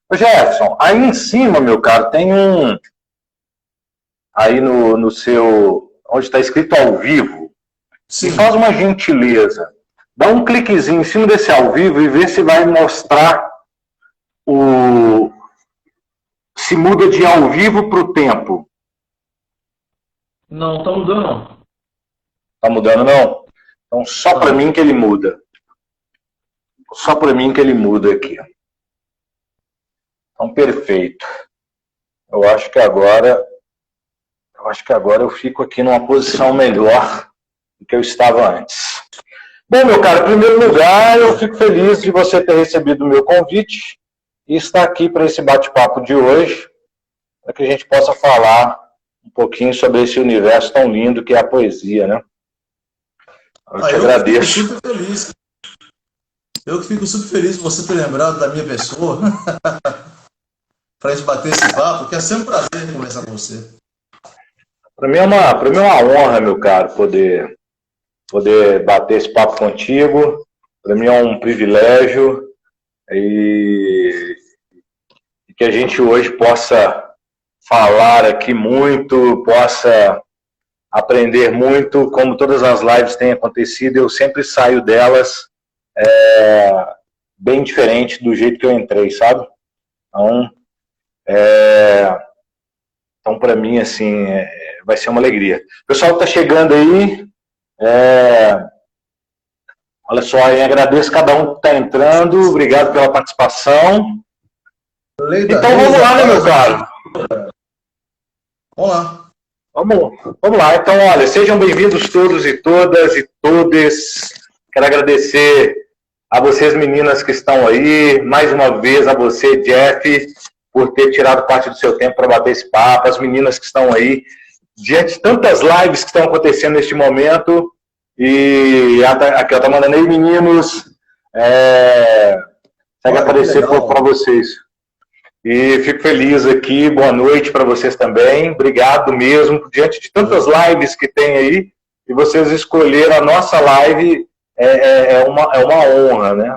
Ô Jefferson, aí em cima, meu caro, tem um... Aí no seu... Onde está escrito ao vivo. Sim. Me faz uma gentileza. Dá um cliquezinho em cima desse ao vivo e vê se vai mostrar se muda de ao vivo para o tempo. Não, tá mudando não. Tá mudando não? Então só para mim que ele muda. Só para mim que ele muda aqui. Então perfeito. Eu acho que agora eu fico aqui numa posição melhor do que eu estava antes. Bom, meu caro, em primeiro lugar, eu fico feliz de você ter recebido o meu convite e estar aqui para esse bate-papo de hoje, para que a gente possa falar um pouquinho sobre esse universo tão lindo que é a poesia, né? Eu te agradeço. Fico super feliz. Eu que fico super feliz de você ter lembrado da minha pessoa para a gente bater esse papo, que é sempre um prazer conversar com você. Para mim é uma honra, meu caro, poder bater esse papo contigo. Para mim é um privilégio e que a gente hoje possa falar aqui muito, possa aprender muito, como todas as lives têm acontecido, eu sempre saio delas bem diferente do jeito que eu entrei, sabe? Então para mim, assim, vai ser uma alegria. O pessoal que está chegando aí, olha só, eu agradeço cada um que está entrando, obrigado pela participação. Então vamos lá, né, meu caro? Vamos lá. Vamos lá. Então, olha, sejam bem-vindos todos e todas e todes. Quero agradecer a vocês, meninas que estão aí, mais uma vez a você, Jeff, por ter tirado parte do seu tempo para bater esse papo, as meninas que estão aí, diante de tantas lives que estão acontecendo neste momento, e aqui, tá mandando aí, meninos, segue aparecer para vocês. E fico feliz aqui, boa noite para vocês também, obrigado mesmo, diante de tantas lives que tem aí, e vocês escolheram a nossa live, é uma honra, né,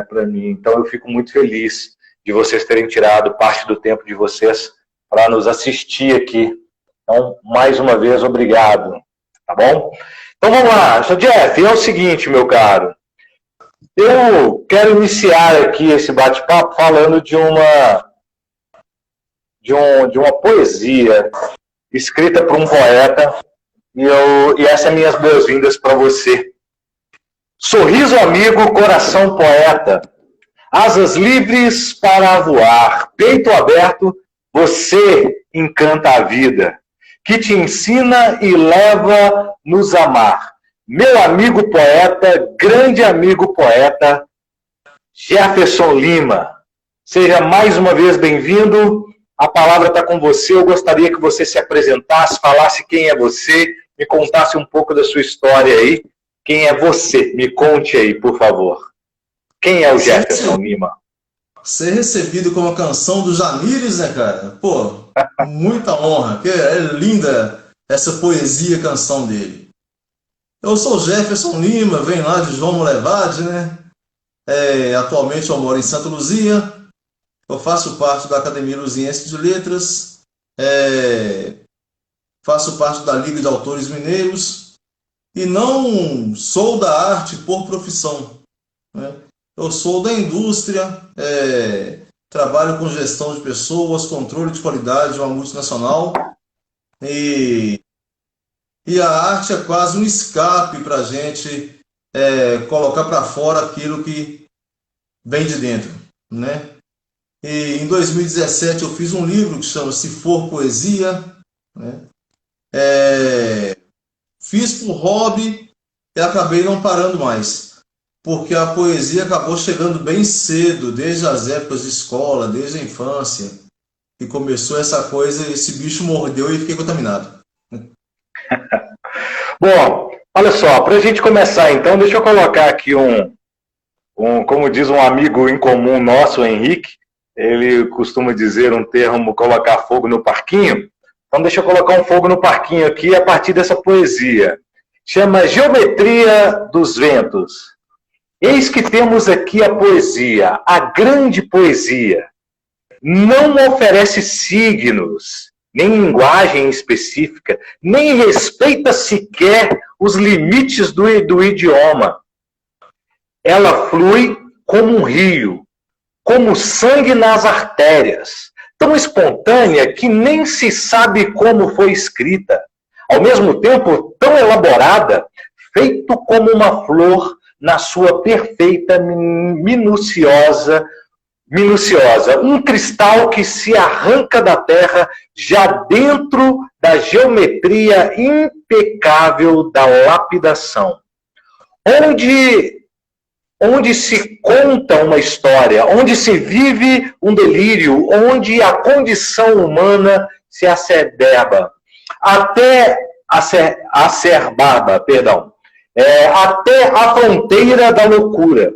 para mim. Então eu fico muito feliz de vocês terem tirado parte do tempo de vocês para nos assistir aqui. Então, mais uma vez, obrigado, tá bom? Então vamos lá, Jeff, é o seguinte, meu caro, eu quero iniciar aqui esse bate-papo falando de uma poesia escrita por um poeta, e essa é minhas boas-vindas para você. Sorriso amigo, coração poeta, asas livres para voar, peito aberto, você encanta a vida, que te ensina e leva-nos a amar. Meu amigo poeta, grande amigo poeta, Jefferson Lima. Seja mais uma vez bem-vindo. A palavra está com você. Eu gostaria que você se apresentasse, falasse quem é você, me contasse um pouco da sua história aí. Quem é você? Me conte aí, por favor. Quem é o Jefferson Lima? Ser recebido com uma canção do Jamires, né, cara? Pô, muita honra. É linda essa poesia, canção dele. Eu sou Jefferson Lima, venho lá de João Molevade, né? Atualmente eu moro em Santa Luzia. Eu faço parte da Academia Luziense de Letras. Faço parte da Liga de Autores Mineiros. E não sou da arte por profissão, né? Eu sou da indústria, trabalho com gestão de pessoas, controle de qualidade de uma multinacional. E a arte é quase um escape para a gente colocar para fora aquilo que vem de dentro, né? E em 2017 eu fiz um livro que chama Se For Poesia, né? Fiz por hobby e acabei não parando mais, porque a poesia acabou chegando bem cedo, desde as épocas de escola, desde a infância, e começou essa coisa, esse bicho mordeu e fiquei contaminado. Bom, olha só, para a gente começar então, deixa eu colocar aqui como diz um amigo em comum nosso, o Henrique, ele costuma dizer um termo, colocar fogo no parquinho. Então deixa eu colocar um fogo no parquinho aqui a partir dessa poesia. Chama Geometria dos Ventos. Eis que temos aqui a poesia, a grande poesia. Não oferece signos, nem linguagem específica, nem respeita sequer os limites do idioma. Ela flui como um rio, como sangue nas artérias, tão espontânea que nem se sabe como foi escrita, ao mesmo tempo tão elaborada, feito como uma flor na sua perfeita minuciosa, um cristal que se arranca da terra já dentro da geometria impecável da lapidação. Onde se conta uma história, onde se vive um delírio, onde a condição humana se acerbaba, até a fronteira da loucura,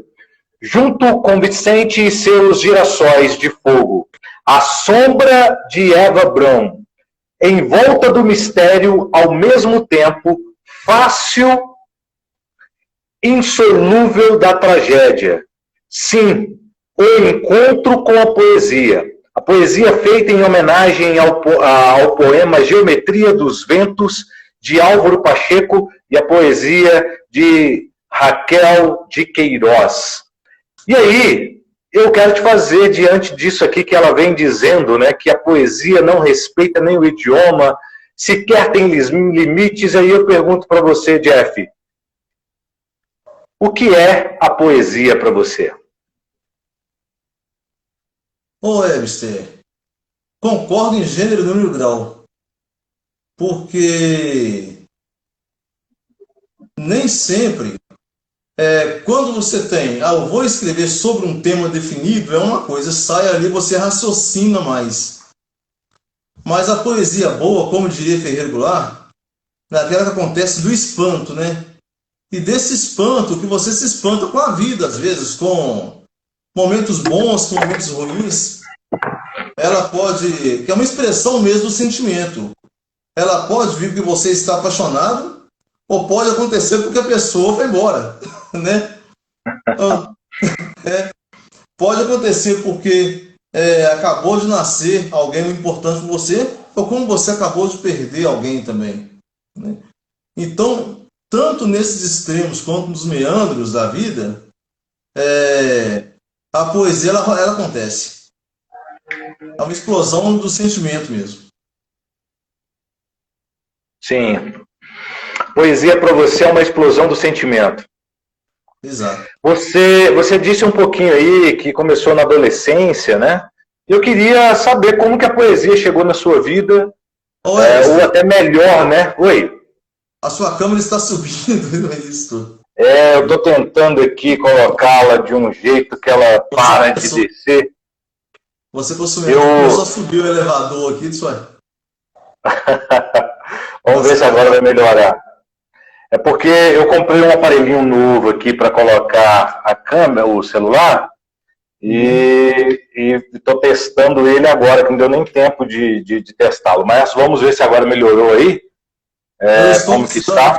junto com Vicente e seus girassóis de fogo, a sombra de Eva Braun, em volta do mistério, ao mesmo tempo, fácil, insolúvel da tragédia. Sim, o encontro com a poesia. A poesia feita em homenagem ao poema Geometria dos Ventos, de Álvaro Pacheco, e a poesia de Raquel de Queiroz. E aí, eu quero te fazer, diante disso aqui que ela vem dizendo, né, que a poesia não respeita nem o idioma, sequer tem limites, aí eu pergunto para você, Jeff, o que é a poesia para você? Ô, Webster, concordo em gênero, número e grau, porque nem sempre, quando você tem, eu vou escrever sobre um tema definido, é uma coisa, sai ali, você raciocina mais. Mas a poesia boa, como diria Ferreira Goulart, é aquela que acontece do espanto, né? E desse espanto, que você se espanta com a vida, às vezes, com momentos bons, com momentos ruins. Ela pode, que é uma expressão mesmo do sentimento. Ela pode vir porque você está apaixonado, ou pode acontecer porque a pessoa foi embora, né? Pode acontecer porque acabou de nascer alguém importante para você, ou como você acabou de perder alguém também, né? Então, tanto nesses extremos quanto nos meandros da vida, a poesia ela acontece. É uma explosão do sentimento mesmo. Sim. Poesia para você é uma explosão do sentimento. Exato. Você disse um pouquinho aí que começou na adolescência, né? Eu queria saber como que a poesia chegou na sua vida, ou até melhor, né? Oi. A sua câmera está subindo, não é isso? Eu estou tentando aqui colocá-la de um jeito que ela para de descer. Você começou a subir o elevador aqui, isso é? Vamos ver se agora vai melhorar. É porque eu comprei um aparelhinho novo aqui para colocar a câmera, o celular, e estou testando ele agora, que não deu nem tempo de testá-lo. Mas vamos ver se agora melhorou aí. Como que está?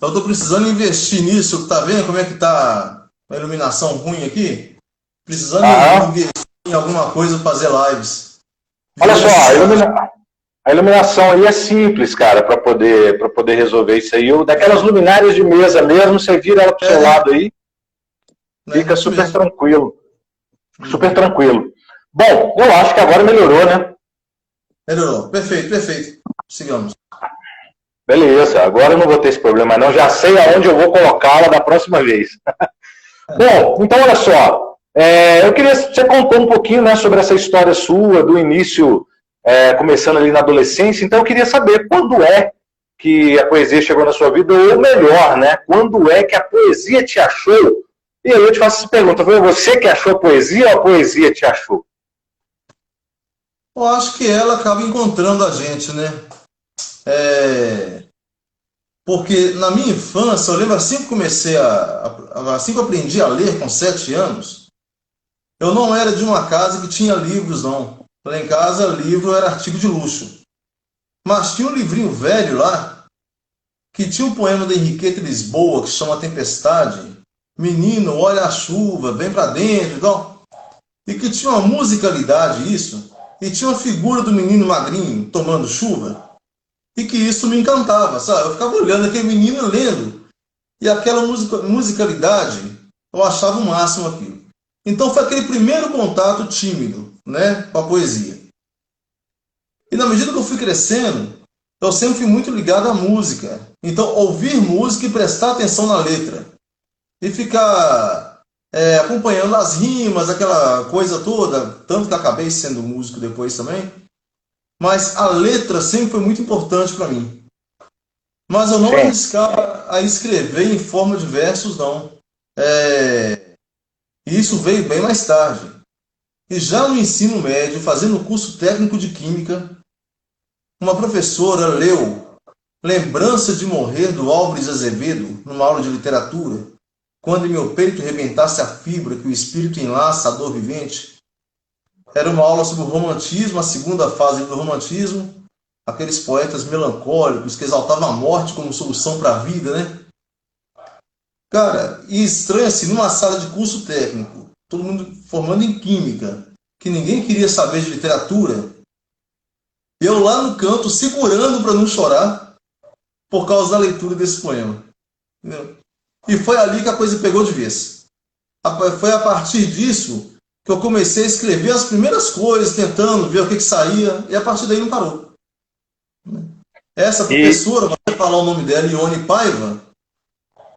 Eu estou precisando investir nisso, tá vendo como é que tá a iluminação ruim aqui? Precisando investir em alguma coisa para fazer lives. Olha só, a iluminação aí é simples, cara, para poder resolver isso aí. Daquelas luminárias de mesa mesmo, você vira ela pro seu lado aí, fica super tranquilo. Super tranquilo. Bom, eu acho que agora melhorou, né? Melhorou. Perfeito, perfeito. Sigamos. Beleza, agora eu não vou ter esse problema, não. Já sei aonde eu vou colocá-la da próxima vez. Bom, então olha só. Eu queria que você contou um pouquinho, né, sobre essa história sua, do início, começando ali na adolescência. Então eu queria saber quando é que a poesia chegou na sua vida, ou melhor, né, quando é que a poesia te achou? E aí eu te faço essa pergunta: foi você que achou a poesia ou a poesia te achou? Eu acho que ela acaba encontrando a gente, né? Porque na minha infância, eu lembro assim que comecei assim que eu aprendi a ler com 7 anos, eu não era de uma casa que tinha livros, não. Lá em casa, livro era artigo de luxo. Mas tinha um livrinho velho lá, que tinha um poema da Henriqueta Lisboa, que chama Tempestade. Menino, olha a chuva, vem pra dentro e tal. E que tinha uma musicalidade, isso. E tinha uma figura do menino magrinho tomando chuva. E que isso me encantava, sabe? Eu ficava olhando aquele menino lendo. E aquela musicalidade, eu achava o máximo aquilo. Então foi aquele primeiro contato tímido, né, com a poesia. E na medida que eu fui crescendo, eu sempre fui muito ligado à música. Então ouvir música e prestar atenção na letra. E ficar acompanhando as rimas, aquela coisa toda. Tanto que acabei sendo músico depois também. Mas a letra sempre foi muito importante para mim. Mas eu não arriscava a escrever em forma de versos, não. E isso veio bem mais tarde. E já no ensino médio, fazendo o curso técnico de Química, uma professora leu Lembrança de Morrer, do Álvares Azevedo, numa aula de literatura, quando em meu peito rebentasse a fibra que o espírito enlaça a dor vivente. Era uma aula sobre o romantismo, a segunda fase do romantismo, aqueles poetas melancólicos que exaltavam a morte como solução para a vida, né? Cara, e estranho assim, numa sala de curso técnico, todo mundo formando em Química, que ninguém queria saber de literatura, eu lá no canto segurando para não chorar por causa da leitura desse poema. Entendeu? E foi ali que a coisa pegou de vez. Foi a partir disso que eu comecei a escrever as primeiras coisas, tentando ver o que saía, e a partir daí não parou. Essa professora, vou falar o nome dela, Ione Paiva,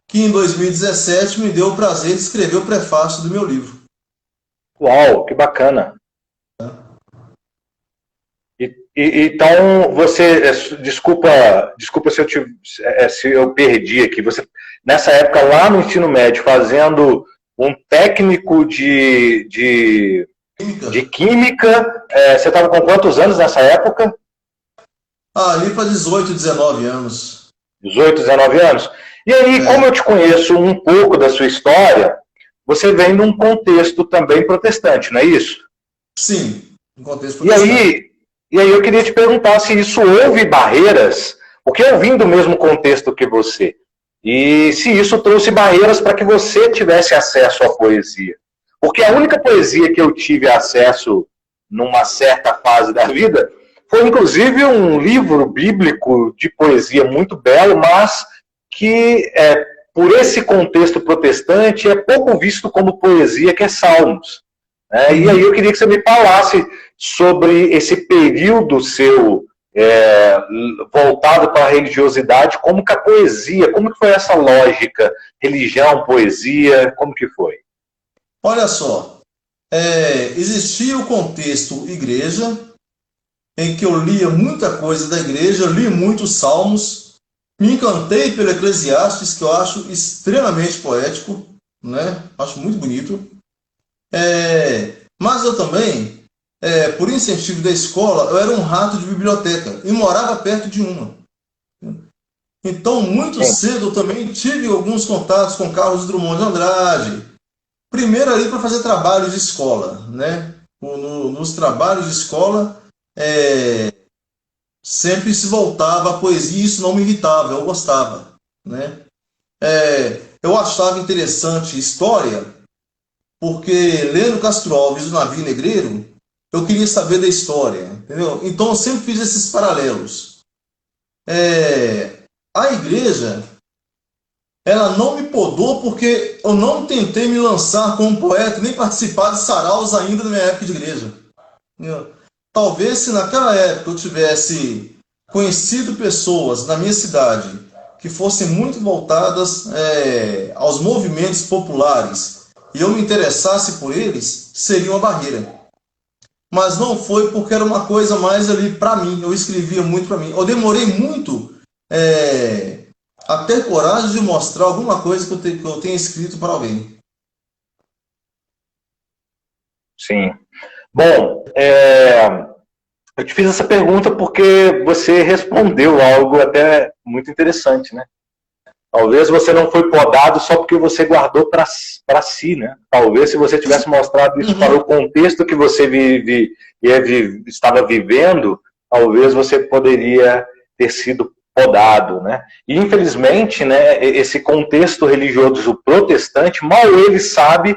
que em 2017 me deu o prazer de escrever o prefácio do meu livro. Uau, que bacana! Então, você, desculpa se eu perdi aqui, você, nessa época lá no ensino médio, fazendo um técnico de química, você estava com quantos anos nessa época? Ali para 18, 19 anos. 18, 19 anos? E aí, como eu te conheço um pouco da sua história, você vem de um contexto também protestante, não é isso? Sim, um contexto protestante. E aí eu queria te perguntar se isso houve barreiras, porque eu vim do mesmo contexto que você, e se isso trouxe barreiras para que você tivesse acesso à poesia. Porque a única poesia que eu tive acesso numa certa fase da vida foi inclusive um livro bíblico de poesia muito belo, mas que por esse contexto protestante é pouco visto como poesia, que é Salmos. E aí eu queria que você me falasse sobre esse período seu voltado para a religiosidade, como que a poesia, como que foi essa lógica, religião, poesia, como que foi? Olha só, existia o contexto igreja, em que eu lia muita coisa da igreja, li muitos salmos, me encantei pelo Eclesiastes, que eu acho extremamente poético, né? Acho muito bonito. Mas eu também, por incentivo da escola, eu era um rato de biblioteca e morava perto de uma. Então, muito cedo eu também tive alguns contatos com Carlos Drummond de Andrade. Primeiro ali para fazer trabalhos de escola, né? Nos trabalhos de escola, sempre se voltava a poesia, e isso não me irritava, eu gostava, né? Eu achava interessante história, porque lendo Castro Alves, O Navio Negreiro, eu queria saber da história, entendeu? Então eu sempre fiz esses paralelos. A igreja, ela não me podou porque eu não tentei me lançar como poeta, nem participar de saraus ainda na minha época de igreja. Entendeu? Talvez se naquela época eu tivesse conhecido pessoas na minha cidade que fossem muito voltadas aos movimentos populares e eu me interessasse por eles, seria uma barreira. Mas não foi porque era uma coisa mais ali para mim, eu escrevia muito para mim. Eu demorei muito a ter coragem de mostrar alguma coisa que eu tenha escrito para alguém. Sim. Bom, eu te fiz essa pergunta porque você respondeu algo até muito interessante, né? Talvez você não foi podado só porque você guardou para si, né? Talvez se você tivesse mostrado isso para o contexto que você estava vivendo, talvez você poderia ter sido podado, né? E infelizmente, né, esse contexto religioso protestante, mal ele sabe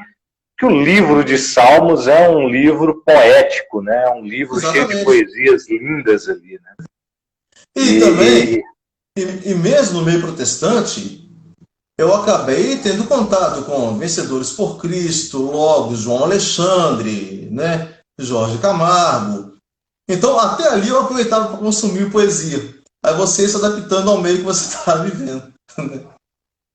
que o livro de Salmos é um livro poético, né? É um livro cheio de poesias lindas ali, né? E também, e mesmo no meio protestante, eu acabei tendo contato com Vencedores por Cristo, Logos, João Alexandre, né? Jorge Camargo. Então, até ali eu aproveitava para consumir poesia. Aí você se adaptando ao meio que você está vivendo.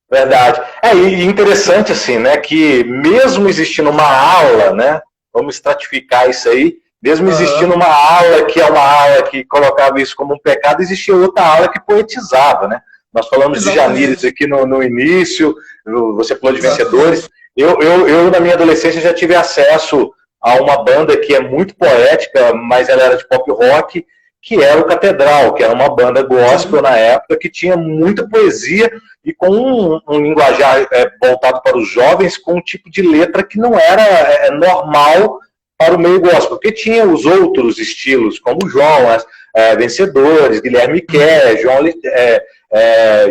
Verdade. E interessante assim, né, que mesmo existindo uma ala, né, vamos estratificar isso aí, mesmo existindo uma ala que é uma ala que colocava isso como um pecado, existia outra ala que poetizava, né? Nós falamos de Janires aqui no início, você falou de Vencedores. Eu, na minha adolescência, já tive acesso a uma banda que é muito poética, mas ela era de pop rock, que era o Catedral, que era uma banda gospel na época, que tinha muita poesia e com um linguajar voltado para os jovens, com um tipo de letra que não era normal para o meio gospel, porque tinha os outros estilos, como João, Vencedores, Guilherme Kerr,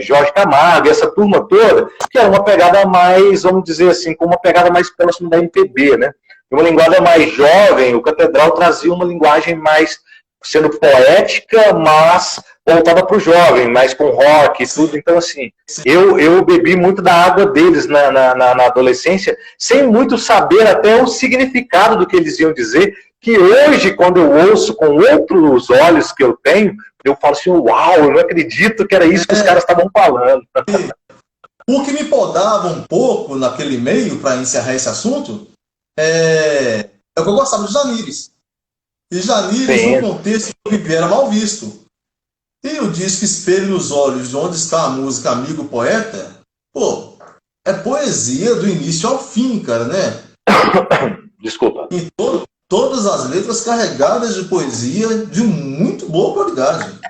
Jorge Camargo, essa turma toda, que era uma pegada mais, vamos dizer assim, com uma pegada mais próxima da MPB, né? Uma linguagem mais jovem, o Catedral trazia uma linguagem mais sendo poética, mas voltada para o jovem, mais com rock e tudo. Então, assim, eu bebi muito da água deles na adolescência, sem muito saber até o significado do que eles iam dizer, que hoje, quando eu ouço com outros olhos que eu tenho, eu falo assim, uau, eu não acredito que era isso que os caras estavam falando. O que me podava um pouco naquele meio, para encerrar esse assunto, é que eu gostava de Janires. E Janires, no contexto que eu vivi, era mal visto. E o disco Espelho nos Olhos, de Onde Está a Música, Amigo Poeta, pô, é poesia do início ao fim, cara, né? Desculpa. E todas as letras carregadas de poesia de muito boa qualidade.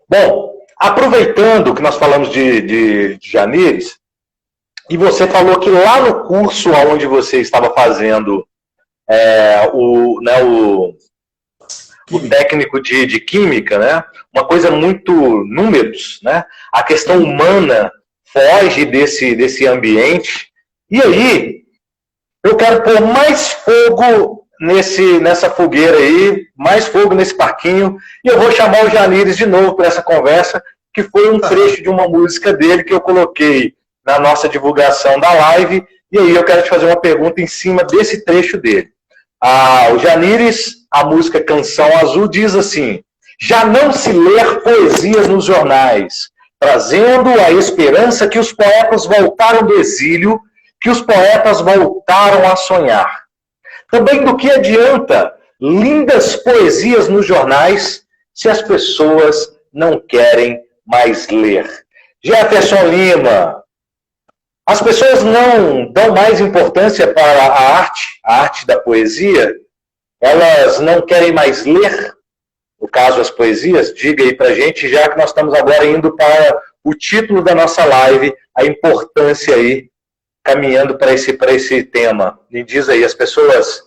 Bom, aproveitando que nós falamos de Janires, e você falou que lá no curso onde você estava fazendo o técnico de química, né? Uma coisa muito números, né? A questão humana foge desse ambiente. E aí, eu quero pôr mais fogo nessa fogueira aí, mais fogo nesse parquinho, e eu vou chamar o Janires de novo para essa conversa, que foi um trecho de uma música dele que eu coloquei na nossa divulgação da live, e aí eu quero te fazer uma pergunta em cima desse trecho dele. O Janires, a música Canção Azul, diz assim: já não se ler poesias nos jornais, trazendo a esperança que os poetas voltaram do exílio, que os poetas voltaram a sonhar. Também do que adianta lindas poesias nos jornais se as pessoas não querem mais ler? Jefferson Lima, as pessoas não dão mais importância para a arte da poesia? Elas não querem mais ler, no caso as poesias? Diga aí pra gente, já que nós estamos agora indo para o título da nossa live, a importância aí, caminhando para esse tema. Me diz aí, as pessoas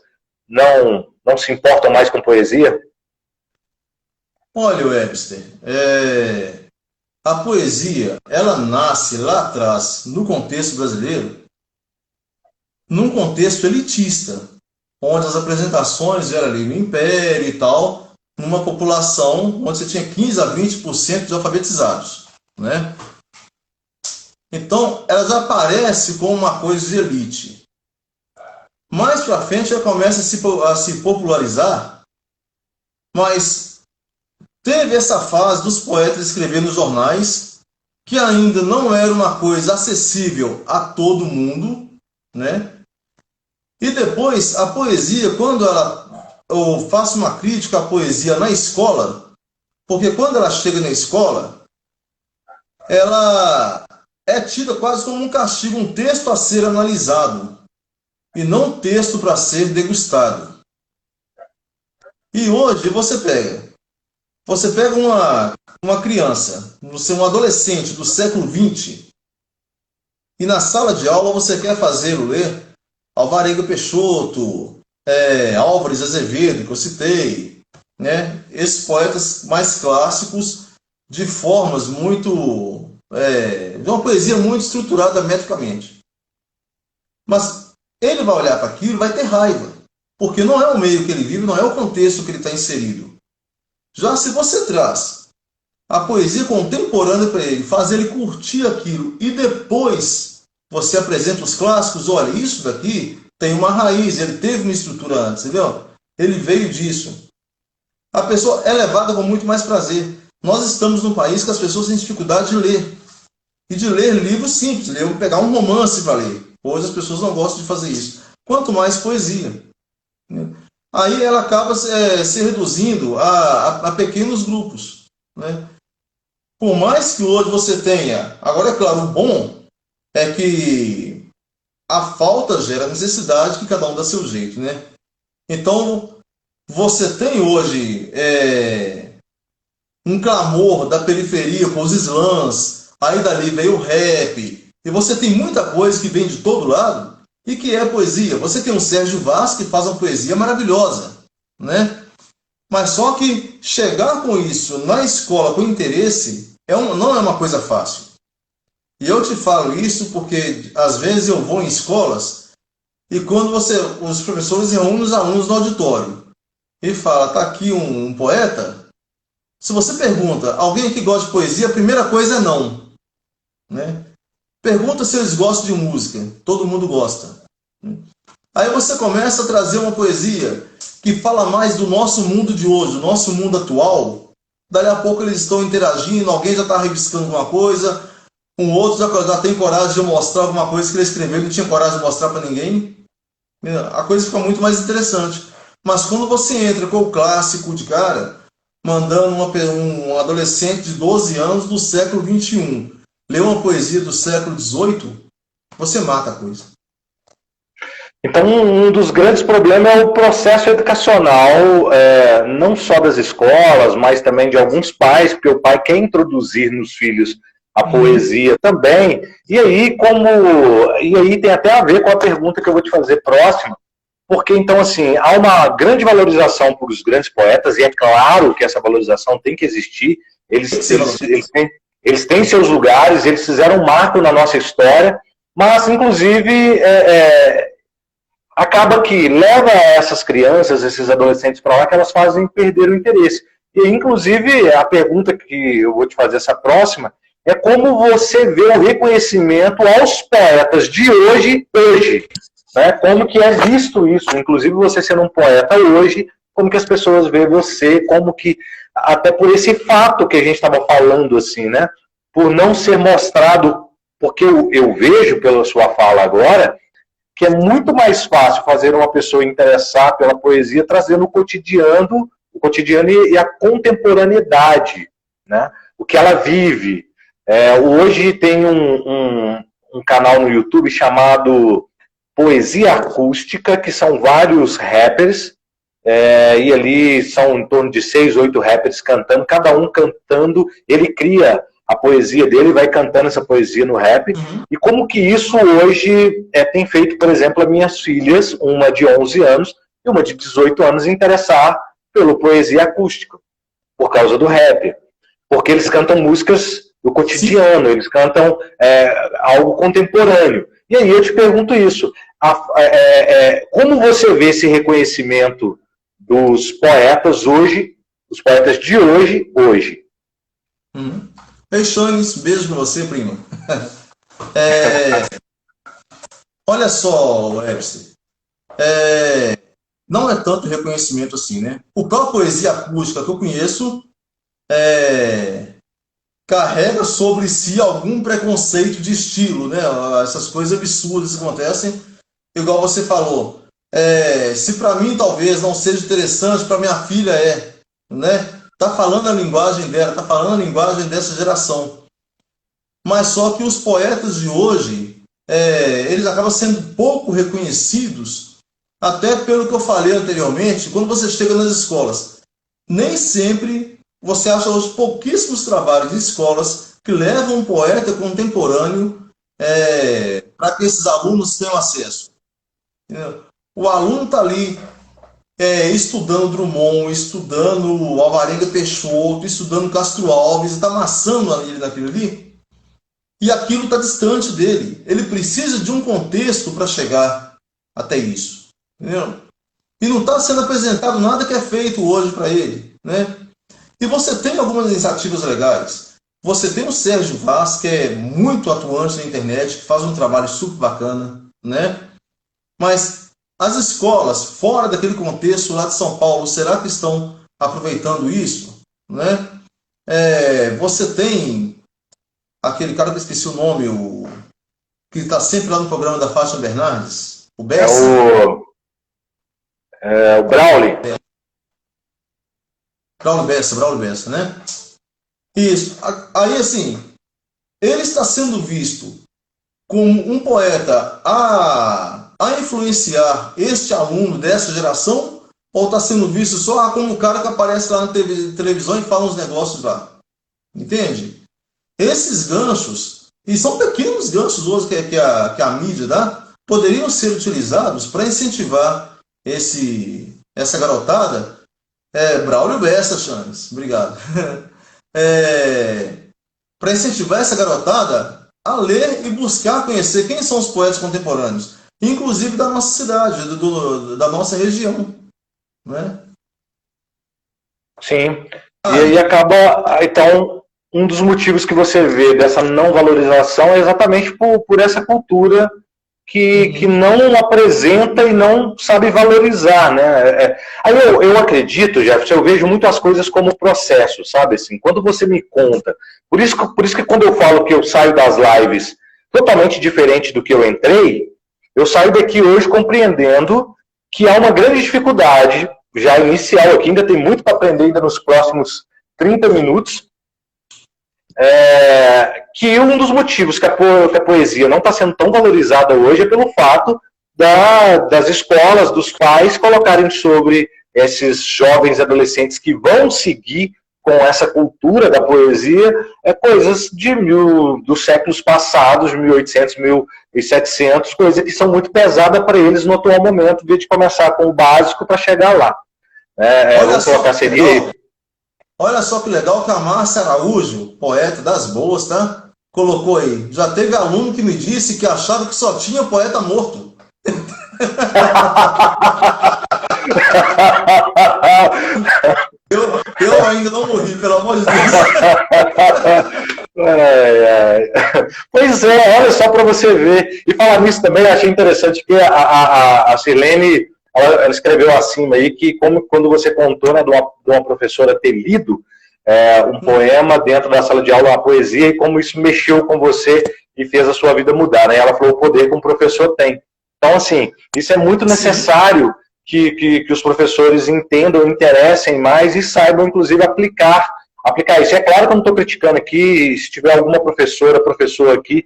não se importam mais com poesia? Olha, Webster, a poesia, ela nasce lá atrás, no contexto brasileiro, num contexto elitista, onde as apresentações eram ali no Império e tal, numa população onde você tinha 15 a 20% de alfabetizados, né? Então, ela já aparece como uma coisa de elite. Mais para frente, ela começa a se popularizar, mas teve essa fase dos poetas escrevendo nos jornais, que ainda não era uma coisa acessível a todo mundo, né? E depois, a poesia, quando eu faço uma crítica à poesia na escola, porque quando ela chega na escola, ela é tida quase como um castigo, um texto a ser analisado, e não um texto para ser degustado. E hoje você pega uma criança, você um adolescente do século XX, e na sala de aula você quer fazê-lo ler Alvarenga Peixoto, Álvares Azevedo, que eu citei, né? Esses poetas mais clássicos, de formas muito... de uma poesia muito estruturada metricamente. Mas ele vai olhar para aquilo e vai ter raiva, porque não é o meio que ele vive, não é o contexto que ele está inserido. Já se você traz a poesia contemporânea para ele, faz ele curtir aquilo, e depois você apresenta os clássicos, olha, isso daqui tem uma raiz, ele teve uma estrutura antes, entendeu? Ele veio disso. A pessoa é levada com muito mais prazer. Nós estamos num país que as pessoas têm dificuldade de ler. E de ler livros simples, pegar um romance para ler. Hoje as pessoas não gostam de fazer isso. Quanto mais poesia. Aí ela acaba se reduzindo a pequenos grupos, né? Por mais que hoje você tenha... Agora, é claro, o bom é que a falta gera necessidade, que cada um dá seu jeito, né? Então, você tem hoje um clamor da periferia com os slams, aí dali veio o rap, e você tem muita coisa que vem de todo lado e que é poesia. Você tem o Sérgio Vaz, que faz uma poesia maravilhosa, né? Mas só que chegar com isso na escola com interesse não é uma coisa fácil. E eu te falo isso porque às vezes eu vou em escolas e quando os professores reúnem os alunos no auditório e fala, tá aqui um poeta, se você pergunta, alguém que gosta de poesia, a primeira coisa é não, né? Pergunta se eles gostam de música, todo mundo gosta. Aí você começa a trazer uma poesia que fala mais do nosso mundo de hoje, do nosso mundo atual. Dali a pouco eles estão interagindo, alguém já está reviscando alguma coisa, um outro já tem coragem de mostrar alguma coisa que ele escreveu e não tinha coragem de mostrar para ninguém. A coisa fica muito mais interessante. Mas quando você entra com o clássico de cara, mandando um adolescente de 12 anos do século XXI ler uma poesia do século XVIII, você mata a coisa. Então, um dos grandes problemas é o processo educacional, não só das escolas, mas também de alguns pais, porque o pai quer introduzir nos filhos a poesia também. E aí tem até a ver com a pergunta que eu vou te fazer próxima, porque então, assim, há uma grande valorização por os grandes poetas, e é claro que essa valorização tem que existir, eles têm seus lugares, eles fizeram um marco na nossa história, mas, inclusive, acaba que leva essas crianças, esses adolescentes para lá, que elas fazem perder o interesse. E, inclusive, a pergunta que eu vou te fazer, essa próxima, é como você vê o reconhecimento aos poetas de hoje, né? Como que é visto isso, inclusive você sendo um poeta hoje, como que as pessoas veem você, como que, até por esse fato que a gente estava falando, assim, né? Por não ser mostrado, porque eu vejo pela sua fala agora, que é muito mais fácil fazer uma pessoa interessar pela poesia trazendo o cotidiano e a contemporaneidade, né? O que ela vive. Hoje tem um canal no YouTube chamado Poesia Acústica, que são vários rappers, e ali são em torno de 6, 8 rappers cantando, cada um cantando, ele cria a poesia dele, vai cantando essa poesia no rap, e como que isso hoje tem feito, por exemplo, as minhas filhas, uma de 11 anos e uma de 18 anos, interessar pela poesia acústica, por causa do rap, porque eles cantam músicas do cotidiano, eles cantam algo contemporâneo. E aí eu te pergunto isso, como você vê esse reconhecimento dos poetas hoje, os poetas de hoje? Peixones, beijo pra você, primo. Olha só, Webster. Não é tanto reconhecimento assim, né? O próprio poesia acústica que eu conheço carrega sobre si algum preconceito de estilo, né? Essas coisas absurdas que acontecem, igual você falou. Se para mim talvez não seja interessante, para minha filha né? Tá falando a linguagem dela, tá falando a linguagem dessa geração. Mas só que os poetas de hoje, eles acabam sendo pouco reconhecidos, até pelo que eu falei anteriormente, quando você chega nas escolas. Nem sempre você acha os pouquíssimos trabalhos de escolas que levam um poeta contemporâneo para que esses alunos tenham acesso. Entendeu? O aluno está ali estudando Drummond, estudando Alvarenga Peixoto, estudando Castro Alves, está amassando ali naquilo ali, e aquilo está distante dele. Ele precisa de um contexto para chegar até isso. Entendeu? E não está sendo apresentado nada que é feito hoje para ele. Né? E você tem algumas iniciativas legais. Você tem o Sérgio Vaz, que é muito atuante na internet, que faz um trabalho super bacana. Né? Mas as escolas, fora daquele contexto lá de São Paulo, será que estão aproveitando isso? Né? Você tem aquele cara que eu esqueci o nome, que está sempre lá no programa da Fátima Bernardes, o Bessa. O Brauli. Braulio Bessa, né? Isso. Aí, assim, ele está sendo visto como um poeta a influenciar este aluno dessa geração, ou está sendo visto só como o cara que aparece lá na televisão e fala uns negócios lá? Entende? Esses ganchos, e são pequenos ganchos hoje que a mídia dá, poderiam ser utilizados para incentivar essa garotada. Braulio Bessa, Chanes, obrigado. Para incentivar essa garotada a ler e buscar conhecer quem são os poetas contemporâneos, inclusive da nossa cidade, da nossa região. Né? Sim. E aí acaba, então, um dos motivos que você vê dessa não valorização é exatamente por essa cultura que não apresenta e não sabe valorizar, né? Aí eu acredito, Jefferson, eu vejo muito as coisas como processo, sabe? Assim, quando você me conta, por isso que quando eu falo que eu saio das lives totalmente diferente do que eu entrei, eu saio daqui hoje compreendendo que há uma grande dificuldade, já inicial aqui, ainda tem muito para aprender ainda nos próximos 30 minutos, que um dos motivos que a poesia não está sendo tão valorizada hoje é pelo fato das escolas, dos pais colocarem sobre esses jovens adolescentes que vão seguir com essa cultura da poesia coisas dos séculos passados, 1800, 1700, coisas que são muito pesadas para eles no atual momento, em vez de começar com o básico para chegar lá. Vamos colocar, seria... Olha só que legal que a Márcia Araújo, poeta das boas, tá? Colocou aí. Já teve aluno que me disse que achava que só tinha poeta morto. Eu ainda não morri, pelo amor de Deus. Pois olha só para você ver. E falar nisso também, achei interessante que a Sirlene, ela escreveu acima aí que quando você contou, né, de uma professora ter lido um poema dentro da sala de aula, uma poesia, e como isso mexeu com você e fez a sua vida mudar, né? Ela falou o poder que um professor tem. Então, assim, isso é muito necessário que os professores entendam, interessem mais e saibam, inclusive, aplicar isso. É claro que eu não estou criticando aqui, se tiver alguma professor aqui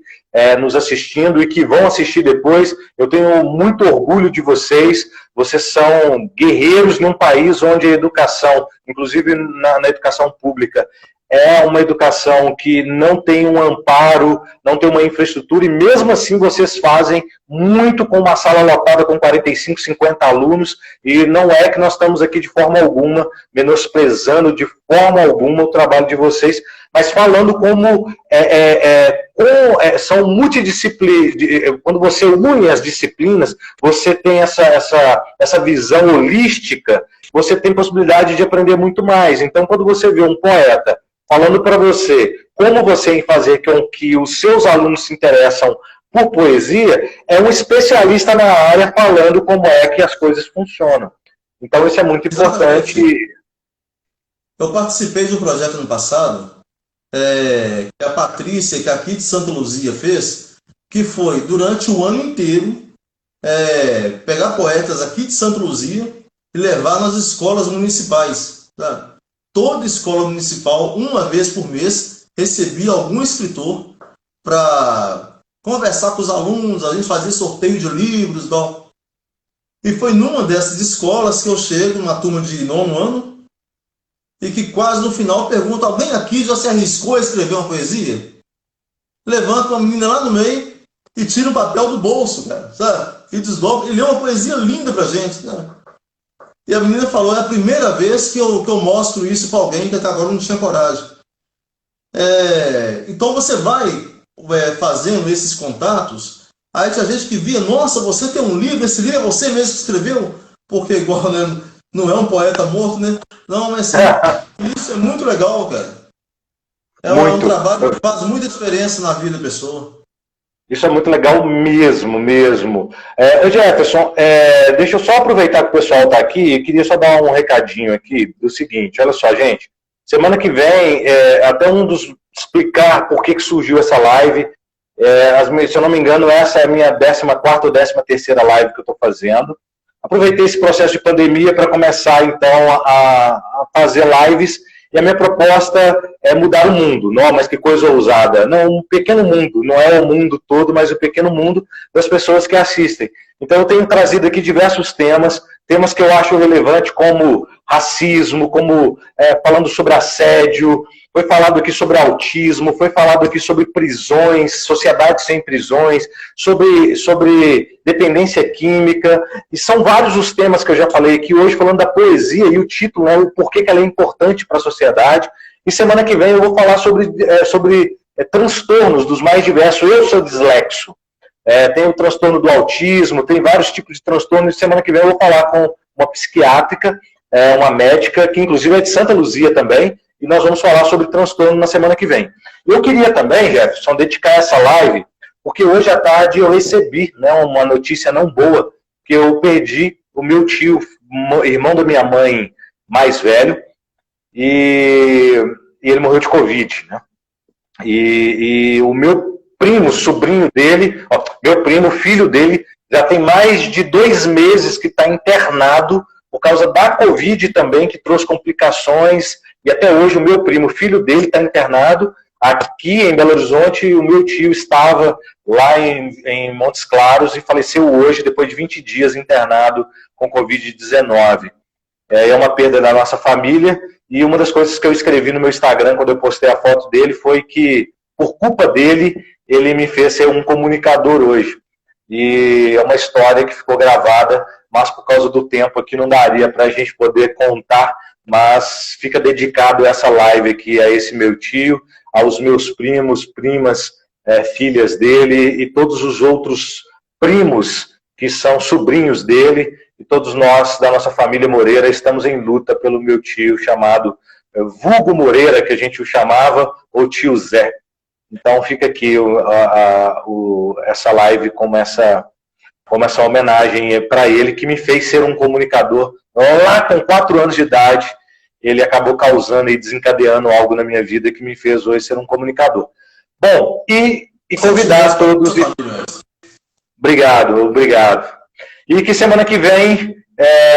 nos assistindo e que vão assistir depois, eu tenho muito orgulho de vocês. Vocês são guerreiros num país onde a educação, inclusive na educação pública, é uma educação que não tem um amparo, não tem uma infraestrutura, e mesmo assim vocês fazem muito com uma sala lotada com 45, 50 alunos, e não é que nós estamos aqui de forma alguma, menosprezando de forma alguma o trabalho de vocês, mas falando como são multidisciplinas. Quando você une as disciplinas, você tem essa visão holística, você tem possibilidade de aprender muito mais. Então, quando você vê um poeta falando para você como você fazer com que os seus alunos se interessam por poesia, é um especialista na área falando como é que as coisas funcionam. Então, isso é muito importante. Eu participei de um projeto no passado, que a Patrícia, que aqui de Santa Luzia fez, que foi, durante o ano inteiro, pegar poetas aqui de Santa Luzia e levar nas escolas municipais. Tá? Toda escola municipal, uma vez por mês, recebia algum escritor para conversar com os alunos, a gente fazia sorteio de livros e tal. E foi numa dessas escolas que eu chego, numa turma de 9º ano, e que quase no final pergunta: alguém aqui já se arriscou a escrever uma poesia? Levanta uma menina lá no meio e tira o papel do bolso, cara, sabe? E desdobra, e lê uma poesia linda pra gente, cara. E a menina falou: é a primeira vez que eu mostro isso para alguém que até agora não tinha coragem. Então você vai fazendo esses contatos, aí tinha gente que via: nossa, você tem um livro, esse livro é você mesmo que escreveu? Porque igual, né, não é um poeta morto, né? Não, mas isso é muito legal, cara. Um trabalho que faz muita diferença na vida da pessoa. Isso é muito legal mesmo, mesmo. Jefferson, deixa eu só aproveitar que o pessoal está aqui e queria só dar um recadinho aqui do seguinte: olha só, gente, semana que vem, até explicar por que surgiu essa live. Se eu não me engano, essa é a minha 14ª ou 13ª live que eu estou fazendo. Aproveitei esse processo de pandemia para começar, então, a fazer lives. E a minha proposta é mudar o mundo. Não, mas que coisa ousada. Não, um pequeno mundo. Não é o mundo todo, mas o pequeno mundo das pessoas que assistem. Então eu tenho trazido aqui diversos temas que eu acho relevantes, como racismo, como falando sobre assédio, foi falado aqui sobre autismo, foi falado aqui sobre prisões, sociedade sem prisões, sobre dependência química, e são vários os temas que eu já falei aqui hoje, falando da poesia, e o título é o porquê que ela é importante para a sociedade. E semana que vem eu vou falar sobre transtornos dos mais diversos. Eu sou dislexo, tem o transtorno do autismo, tem vários tipos de transtornos, e semana que vem eu vou falar com uma psiquiátrica, uma médica, que inclusive é de Santa Luzia também, e nós vamos falar sobre transtorno na semana que vem. Eu queria também, Jefferson, dedicar essa live, porque hoje à tarde eu recebi, né, uma notícia não boa, que eu perdi o meu tio, irmão da minha mãe mais velho, e ele morreu de Covid, né? E o meu primo, sobrinho dele, meu primo, filho dele, já tem mais de 2 meses que está internado por causa da Covid também, que trouxe complicações. E até hoje o meu primo, filho dele, está internado aqui em Belo Horizonte, e o meu tio estava lá em Montes Claros e faleceu hoje, depois de 20 dias internado com Covid-19. É uma perda da nossa família, e uma das coisas que eu escrevi no meu Instagram, quando eu postei a foto dele, foi que, por culpa dele, ele me fez ser um comunicador hoje. E é uma história que ficou gravada, mas por causa do tempo aqui não daria para a gente poder contar, mas fica dedicado essa live aqui a esse meu tio, aos meus primos, primas, filhas dele e todos os outros primos que são sobrinhos dele, e todos nós da nossa família Moreira estamos em luta pelo meu tio chamado Vulgo Moreira, que a gente o chamava, ou tio Zé. Então fica aqui essa live como essa homenagem para ele, que me fez ser um comunicador. Lá com 4 anos de idade, ele acabou causando e desencadeando algo na minha vida que me fez hoje ser um comunicador. Bom, e convidar todos... Obrigado. E que semana que vem,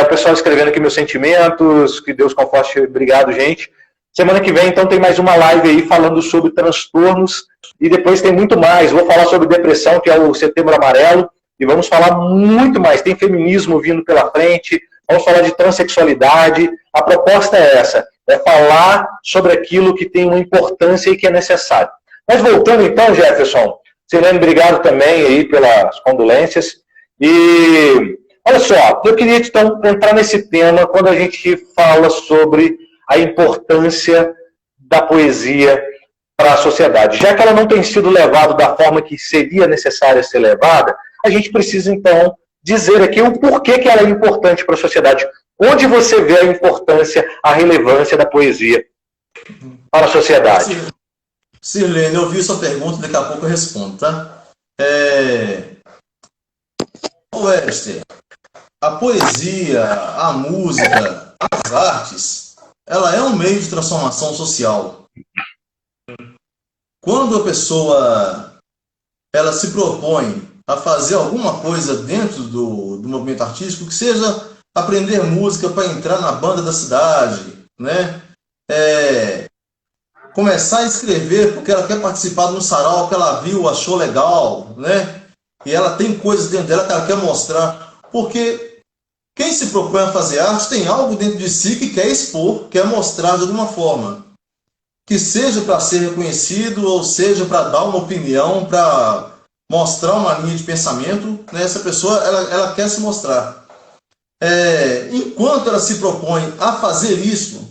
o pessoal escrevendo aqui meus sentimentos, que Deus conforte, obrigado, gente. Semana que vem, então, tem mais uma live aí falando sobre transtornos, e depois tem muito mais. Vou falar sobre depressão, que é o Setembro Amarelo, e vamos falar muito mais. Tem feminismo vindo pela frente, vamos falar de transexualidade. A proposta é essa, é falar sobre aquilo que tem uma importância e que é necessário. Mas voltando então, Jefferson, Silene, obrigado também aí pelas condolências. E olha só, eu queria então entrar nesse tema quando a gente fala sobre a importância da poesia para a sociedade. Já que ela não tem sido levada da forma que seria necessária ser levada, a gente precisa então dizer aqui o porquê que ela é importante para a sociedade. Onde você vê a importância, a relevância da poesia para a sociedade? Sirlene, eu vi sua pergunta, daqui a pouco eu respondo, tá? Wester, a poesia, a música, as artes, ela é um meio de transformação social. Quando a pessoa ela se propõe a fazer alguma coisa dentro do movimento artístico, que seja aprender música para entrar na banda da cidade, né? Começar a escrever porque ela quer participar de um sarau que ela viu, achou legal, né? E ela tem coisas dentro dela que ela quer mostrar. Porque quem se propõe a fazer arte tem algo dentro de si que quer expor, quer mostrar de alguma forma. Que seja para ser reconhecido, ou seja para dar uma opinião, para mostrar uma linha de pensamento, né? Essa pessoa ela quer se mostrar. Enquanto ela se propõe a fazer isso,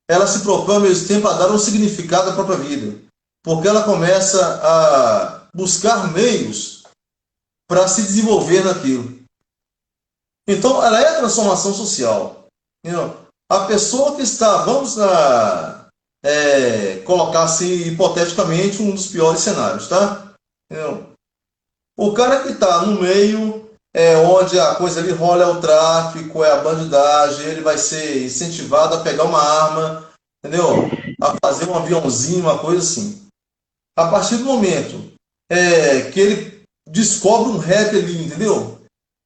ela se propõe ao mesmo tempo a dar um significado à própria vida. Porque ela começa a buscar meios para se desenvolver naquilo. Então, ela é a transformação social. A pessoa que está, vamos colocar assim, hipoteticamente, um dos piores cenários, tá? O cara que está no meio, onde a coisa ali rola é o tráfico, é a bandidagem, ele vai ser incentivado a pegar uma arma, entendeu? A fazer um aviãozinho, uma coisa assim. A partir do momento que ele descobre um rap ali, entendeu?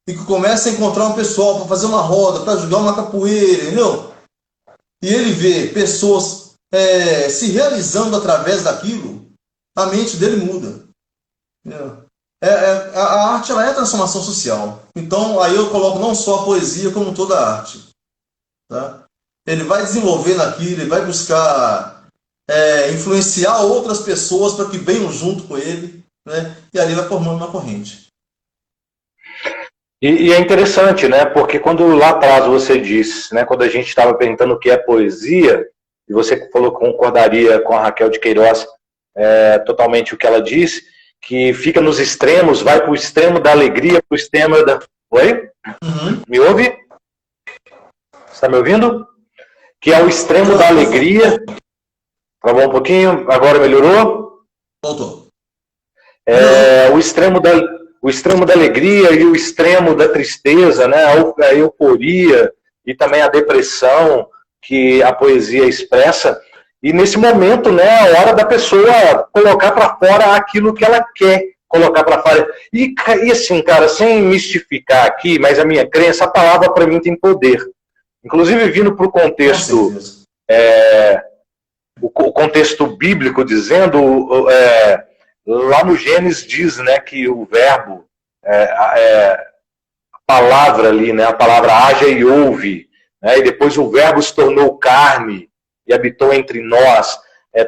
E que começa a encontrar um pessoal para fazer uma roda, para jogar uma capoeira, entendeu? E ele vê pessoas se realizando através daquilo, a mente dele muda. Entendeu? A arte ela é a transformação social. Então, aí eu coloco não só a poesia, como toda a arte. Tá? Ele vai desenvolver naquilo, ele vai buscar influenciar outras pessoas para que venham junto com ele, né? E ali vai formando uma corrente. E é interessante, né? Porque quando lá atrás você disse, né, quando a gente estava perguntando o que é poesia, e você falou que concordaria com a Raquel de Queiroz totalmente o que ela disse, que fica nos extremos, vai para o extremo da alegria, para o extremo da... Oi? Uhum. Me ouve? Você está me ouvindo? Que é o extremo da alegria. Travou um pouquinho, agora melhorou? Voltou. O extremo da alegria e o extremo da tristeza, né? A euforia e também a depressão que a poesia expressa. E nesse momento, né, é a hora da pessoa colocar para fora aquilo que ela quer colocar para fora. E assim, cara, sem mistificar aqui, mas a minha crença, a palavra para mim tem poder. Inclusive, vindo para o contexto, o contexto bíblico, dizendo, lá no Gênesis diz, né, que o verbo, a palavra ali, né, a palavra haja e ouve, né, e depois o verbo se tornou carne e habitou entre nós,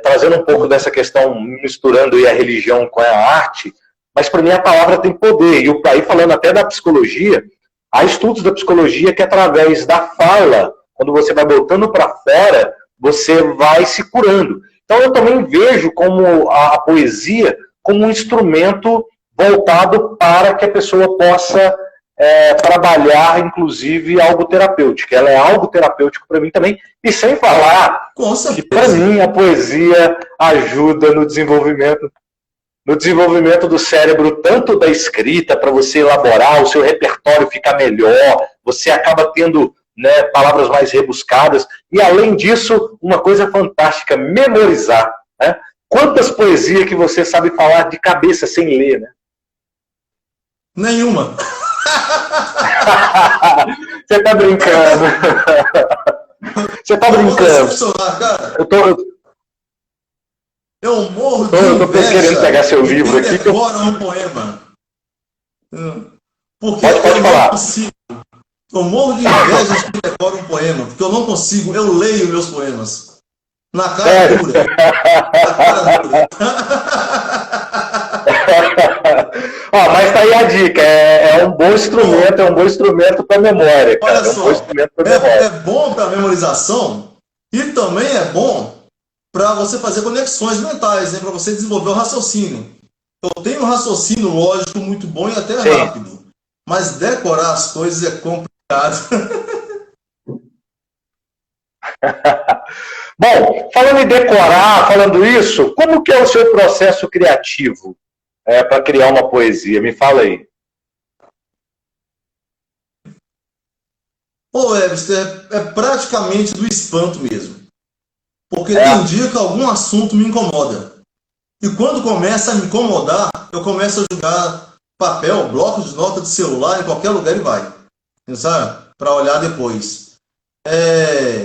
trazendo um pouco dessa questão, misturando aí a religião com a arte, mas para mim a palavra tem poder. E aí falando até da psicologia, há estudos da psicologia que através da fala, quando você vai botando para fora, você vai se curando. Então eu também vejo como a poesia como um instrumento voltado para que a pessoa possa trabalhar, inclusive, algo terapêutico. Ela é algo terapêutico para mim também. E sem falar que, para mim, a poesia ajuda no desenvolvimento do cérebro, tanto da escrita, para você elaborar, o seu repertório ficar melhor, você acaba tendo, né, palavras mais rebuscadas. E, além disso, uma coisa fantástica, memorizar. Né? Quantas poesias que você sabe falar de cabeça sem ler, né? Nenhuma. Você tá brincando. Você tá brincando. Cara. Eu morro de inveja. Eu tô querendo pegar seu livro aqui. Decora um poema. Porque pode falar. Eu morro de inveja de quem decora um poema, porque eu não consigo. Eu leio meus poemas. Na cara dura. Na cara dura. Mas tá aí a dica, é um bom instrumento para memória, cara. Olha só, é bom para memorização e também é bom para você fazer conexões mentais, né? Para você desenvolver o raciocínio. Eu tenho um raciocínio lógico muito bom e até rápido, mas decorar as coisas é complicado. Bom, falando em decorar, falando isso, como que é o seu processo criativo para criar uma poesia? Me fala aí. Ô, Webster, é praticamente do espanto mesmo. Porque tem dia que algum assunto me incomoda. E quando começa a me incomodar, eu começo a jogar papel, bloco de nota de celular em qualquer lugar e vai. Sabe? Para olhar depois.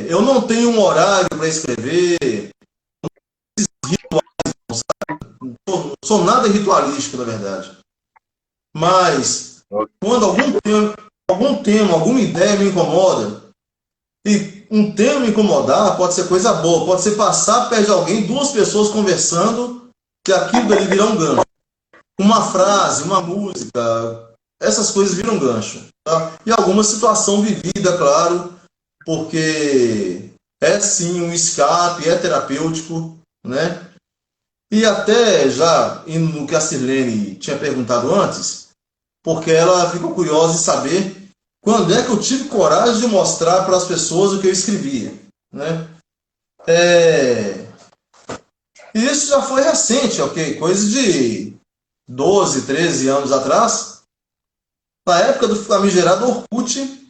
Eu não tenho um horário para escrever. Não sou nada ritualístico, na verdade. Mas, quando algum tema, alguma ideia me incomoda, e um tema me incomodar pode ser coisa boa, pode ser passar perto de alguém, duas pessoas conversando, que aquilo dali virá um gancho. Uma frase, uma música, essas coisas viram gancho. Tá? E alguma situação vivida, claro, porque é sim um escape, é terapêutico, né? E até já indo no que a Sirlene tinha perguntado antes, porque ela ficou curiosa de saber quando é que eu tive coragem de mostrar para as pessoas o que eu escrevia, né? E isso já foi recente, ok? Coisa de 12, 13 anos atrás, na época do famigerado Orkut,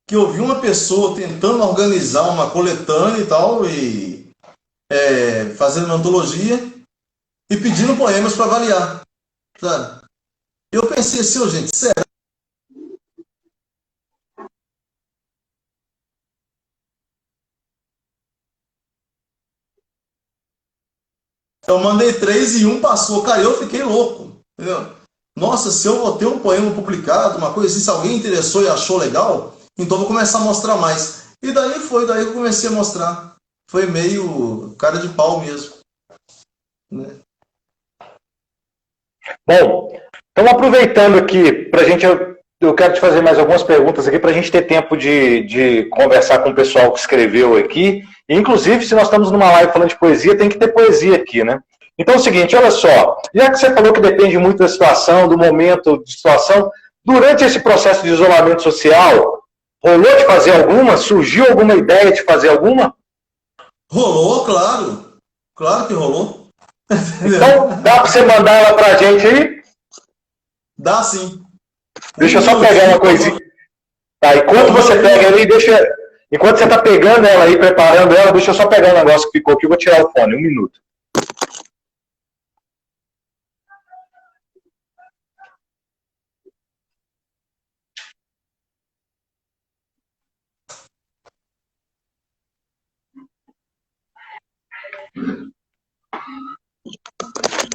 que eu vi uma pessoa tentando organizar uma coletânea e tal, e fazendo uma antologia, e pedindo poemas para avaliar, sabe? Eu pensei assim, gente, sério? Eu mandei 3 e um passou, cara, eu fiquei louco, entendeu? Nossa, se eu vou ter um poema publicado, uma coisa assim, se alguém interessou e achou legal, então vou começar a mostrar mais. E daí que eu comecei a mostrar. Foi meio cara de pau mesmo, né? Bom, então aproveitando aqui, pra gente, eu quero te fazer mais algumas perguntas aqui para a gente ter tempo de conversar com o pessoal que escreveu aqui. Inclusive, se nós estamos numa live falando de poesia, tem que ter poesia aqui, né? Então é o seguinte, olha só, já que você falou que depende muito da situação, do momento de situação, durante esse processo de isolamento social, rolou de fazer alguma? Surgiu alguma ideia de fazer alguma? Rolou, claro. Claro que rolou. Então, dá para você mandar ela pra gente aí? Dá sim. Deixa eu só pegar uma coisinha. Tá, enquanto você pega ali, enquanto você tá pegando ela aí, preparando ela, deixa eu só pegar um negócio que ficou aqui, eu vou tirar o fone, 1 minuto.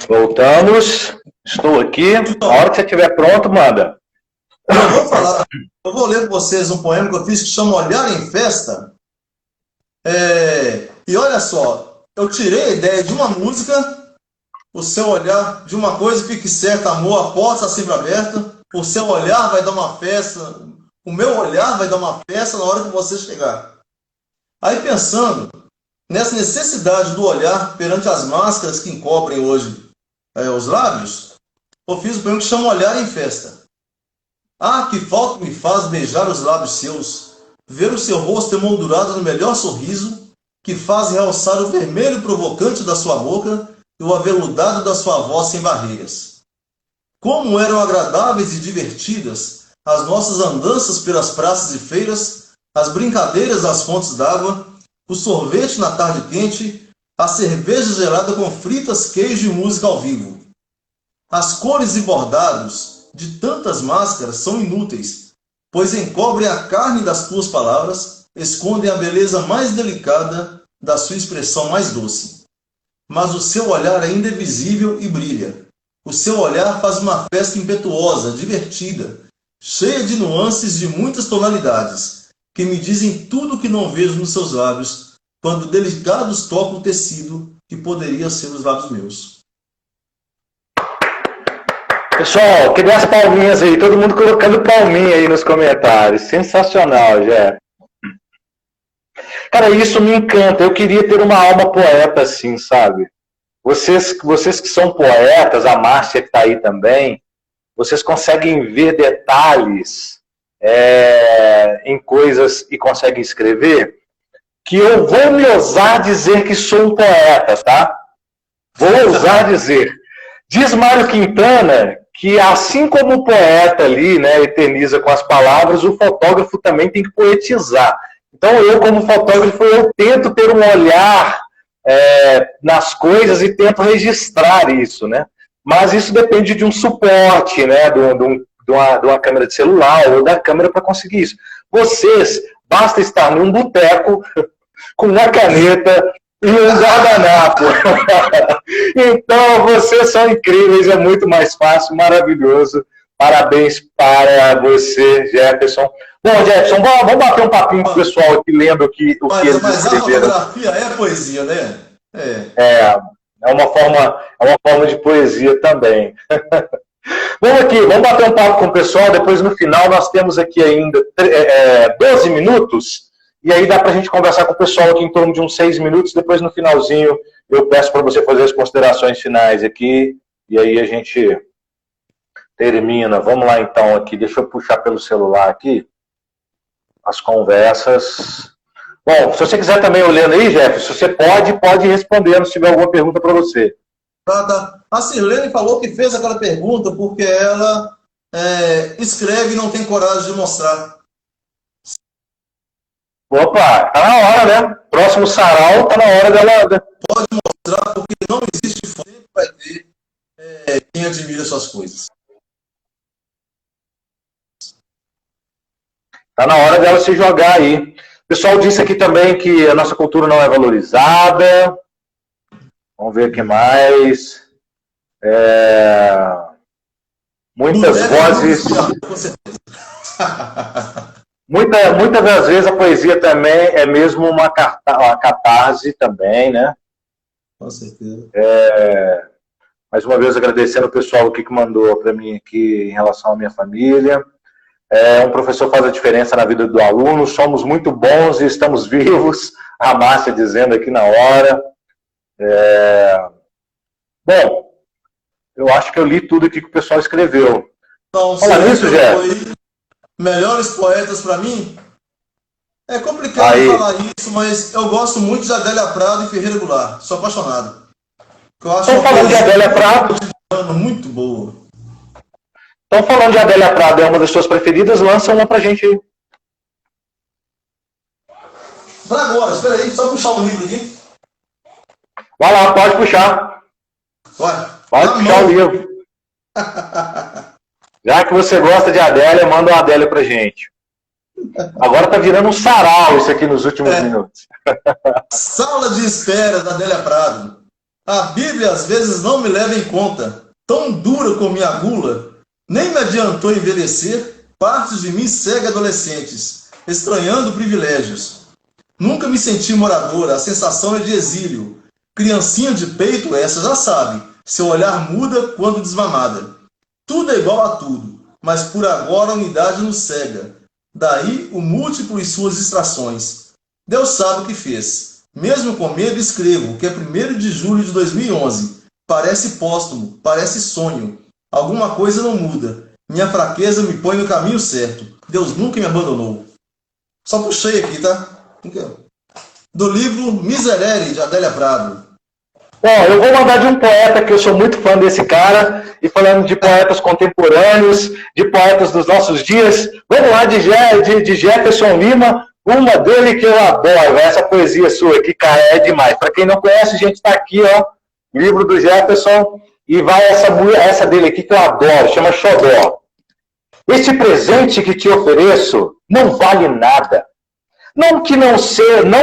Voltamos. Estou aqui. Na hora que você estiver pronto, manda. Eu vou ler para vocês um poema que eu fiz que chama Olhar em Festa. E olha só, eu tirei a ideia de uma música, o seu olhar de uma coisa, fique certo, amor, a porta está sempre aberta, o seu olhar vai dar uma festa, o meu olhar vai dar uma festa na hora que você chegar. Aí pensando nessa necessidade do olhar perante as máscaras que encobrem hoje os lábios, eu fiz um poema que chama Olhar em Festa. Ah, que falta me faz beijar os lábios seus, ver o seu rosto emoldurado no melhor sorriso, que faz realçar o vermelho provocante da sua boca e o aveludado da sua voz sem barreiras. Como eram agradáveis e divertidas as nossas andanças pelas praças e feiras, as brincadeiras às fontes d'água, o sorvete na tarde quente, a cerveja gelada com fritas, queijo e música ao vivo. As cores e bordados de tantas máscaras são inúteis, pois encobrem a carne das tuas palavras, escondem a beleza mais delicada da sua expressão mais doce. Mas o seu olhar ainda é visível e brilha. O seu olhar faz uma festa impetuosa, divertida, cheia de nuances de muitas tonalidades, que me dizem tudo o que não vejo nos seus lábios, quando delicados tocam o tecido que poderia ser os lábios meus. Pessoal, que dê as palminhas aí, todo mundo colocando palminha aí nos comentários. Sensacional, Jé. Cara, isso me encanta. Eu queria ter uma alma poeta assim, sabe? Vocês que são poetas, a Márcia que está aí também, vocês conseguem ver detalhes em coisas e conseguem escrever, que eu vou me ousar dizer que sou um poeta, tá? Vou ousar dizer. Diz Mário Quintana que assim como o poeta ali, né, eterniza com as palavras, o fotógrafo também tem que poetizar. Então eu, como fotógrafo, eu tento ter um olhar nas coisas e tento registrar isso, né? Mas isso depende de um suporte, né, de uma câmera de celular ou da câmera para conseguir isso. Vocês, basta estar num boteco com uma caneta e um guardanapo. Então, vocês são incríveis, é muito mais fácil, maravilhoso. Parabéns para você, Jefferson. Bom, Jefferson, vamos bater um papinho com o pessoal aqui, lendo o que eles escreveram. Mas a fotografia é poesia, né? É uma forma de poesia também. Vamos bater um papo com o pessoal, depois no final nós temos aqui ainda 12 minutos, e aí dá para a gente conversar com o pessoal aqui em torno de uns 6 minutos, depois no finalzinho eu peço para você fazer as considerações finais aqui, e aí a gente termina. Vamos lá então aqui, deixa eu puxar pelo celular aqui, as conversas. Bom, se você quiser também olhando aí, Jefferson, você pode ir respondendo se tiver alguma pergunta para você. A Sirlene falou que fez aquela pergunta porque ela escreve e não tem coragem de mostrar. Opa, tá na hora, né? Próximo sarau, tá na hora dela. Pode mostrar porque não existe fome, sempre vai ter quem admira suas coisas. Tá na hora dela se jogar aí. O pessoal disse aqui também que a nossa cultura não é valorizada. Vamos ver o que mais. Muitas vozes. Muitas das vezes a poesia também é mesmo uma catarse também, né? Com certeza. Mais uma vez agradecendo o pessoal aqui que mandou para mim aqui em relação à minha família. Um professor faz a diferença na vida do aluno. Somos muito bons e estamos vivos. A Márcia dizendo aqui na hora. Bom, eu acho que eu li tudo aqui que o pessoal escreveu. Então, fala nisso, Jé. Melhores poetas para mim? É complicado falar isso, mas eu gosto muito de Adélia Prado e Ferreira Goulart. Sou apaixonado. Estão falando de Adélia Prado? Muito boa. Estão falando de Adélia Prado, é uma das suas preferidas, lança uma pra gente aí. Para agora, espera aí, só puxar um livro aqui. Vai lá, pode puxar. Pode puxar o livro. Já que você gosta de Adélia, manda uma Adélia pra gente. Agora tá virando um sarau isso aqui nos últimos minutos. Sala de espera da Adélia Prado. A Bíblia às vezes não me leva em conta. Tão dura como minha gula, nem me adiantou envelhecer. Partes de mim segue adolescentes, estranhando privilégios. Nunca me senti moradora, a sensação é de exílio. Criancinha de peito, essa já sabe. Seu olhar muda quando desmamada. Tudo é igual a tudo, mas por agora a unidade nos cega. Daí o múltiplo e suas distrações. Deus sabe o que fez. Mesmo com medo escrevo, que é 1º de julho de 2011. Parece póstumo, parece sonho. Alguma coisa não muda. Minha fraqueza me põe no caminho certo. Deus nunca me abandonou. Só puxei aqui, tá? Do livro Miserere, de Adélia Prado. Bom, eu vou mandar de um poeta, que eu sou muito fã desse cara, e falando de poetas contemporâneos, de poetas dos nossos dias, vamos lá de Jefferson Lima, uma dele que eu adoro, essa poesia sua aqui, cara, é demais. Para quem não conhece, a gente está aqui, ó, livro do Jefferson, e vai essa dele aqui que eu adoro, chama Xodó. Este presente que te ofereço não vale nada. Não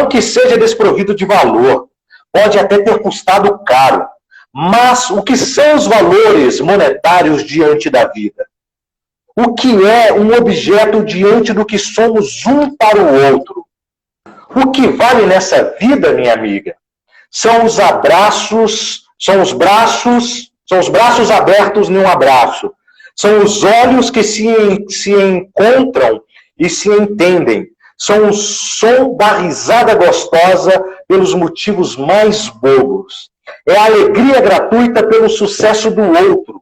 que seja desprovido de valor. Pode até ter custado caro. Mas o que são os valores monetários diante da vida? O que é um objeto diante do que somos um para o outro? O que vale nessa vida, minha amiga? São os braços abertos num abraço. São os olhos que se encontram e se entendem. São o som da risada gostosa pelos motivos mais bobos. É a alegria gratuita pelo sucesso do outro.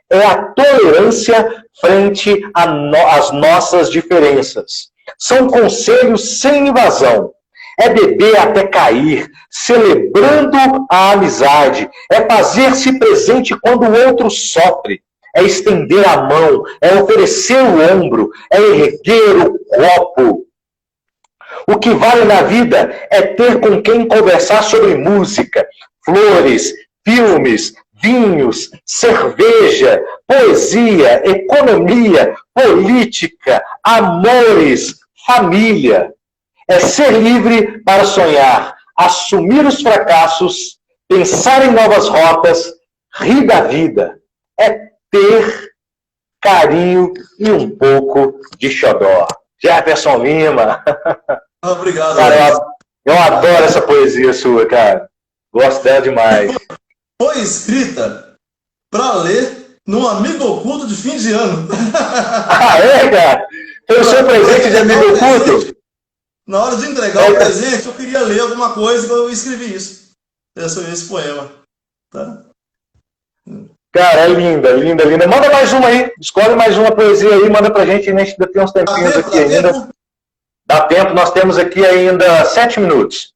É a tolerância frente às nossas diferenças. São conselhos sem invasão. É beber até cair, celebrando a amizade. É fazer-se presente quando o outro sofre. é estender a mão, é oferecer o ombro, é erguer o copo. O que vale na vida é ter com quem conversar sobre música, flores, filmes, vinhos, cerveja, poesia, economia, política, amores, família. É ser livre para sonhar, assumir os fracassos, pensar em novas rotas, rir da vida. É ter carinho e um pouco de xodó. Jefferson Lima. Obrigado. Cara, eu adoro essa poesia sua, cara. Gosto dela demais. Foi escrita para ler num amigo oculto de fim de ano. Ah, é, cara? Foi o seu presente de amigo oculto? Na hora de entregar o presente, eu queria ler alguma coisa e eu escrevi isso. Esse poema. Tá? Cara, é linda, linda, linda. Manda mais uma aí. Escolhe mais uma poesia aí, manda pra gente. A gente ainda tem uns tempinhos aqui ainda. Tempo? Dá tempo, nós temos aqui ainda 7 minutos.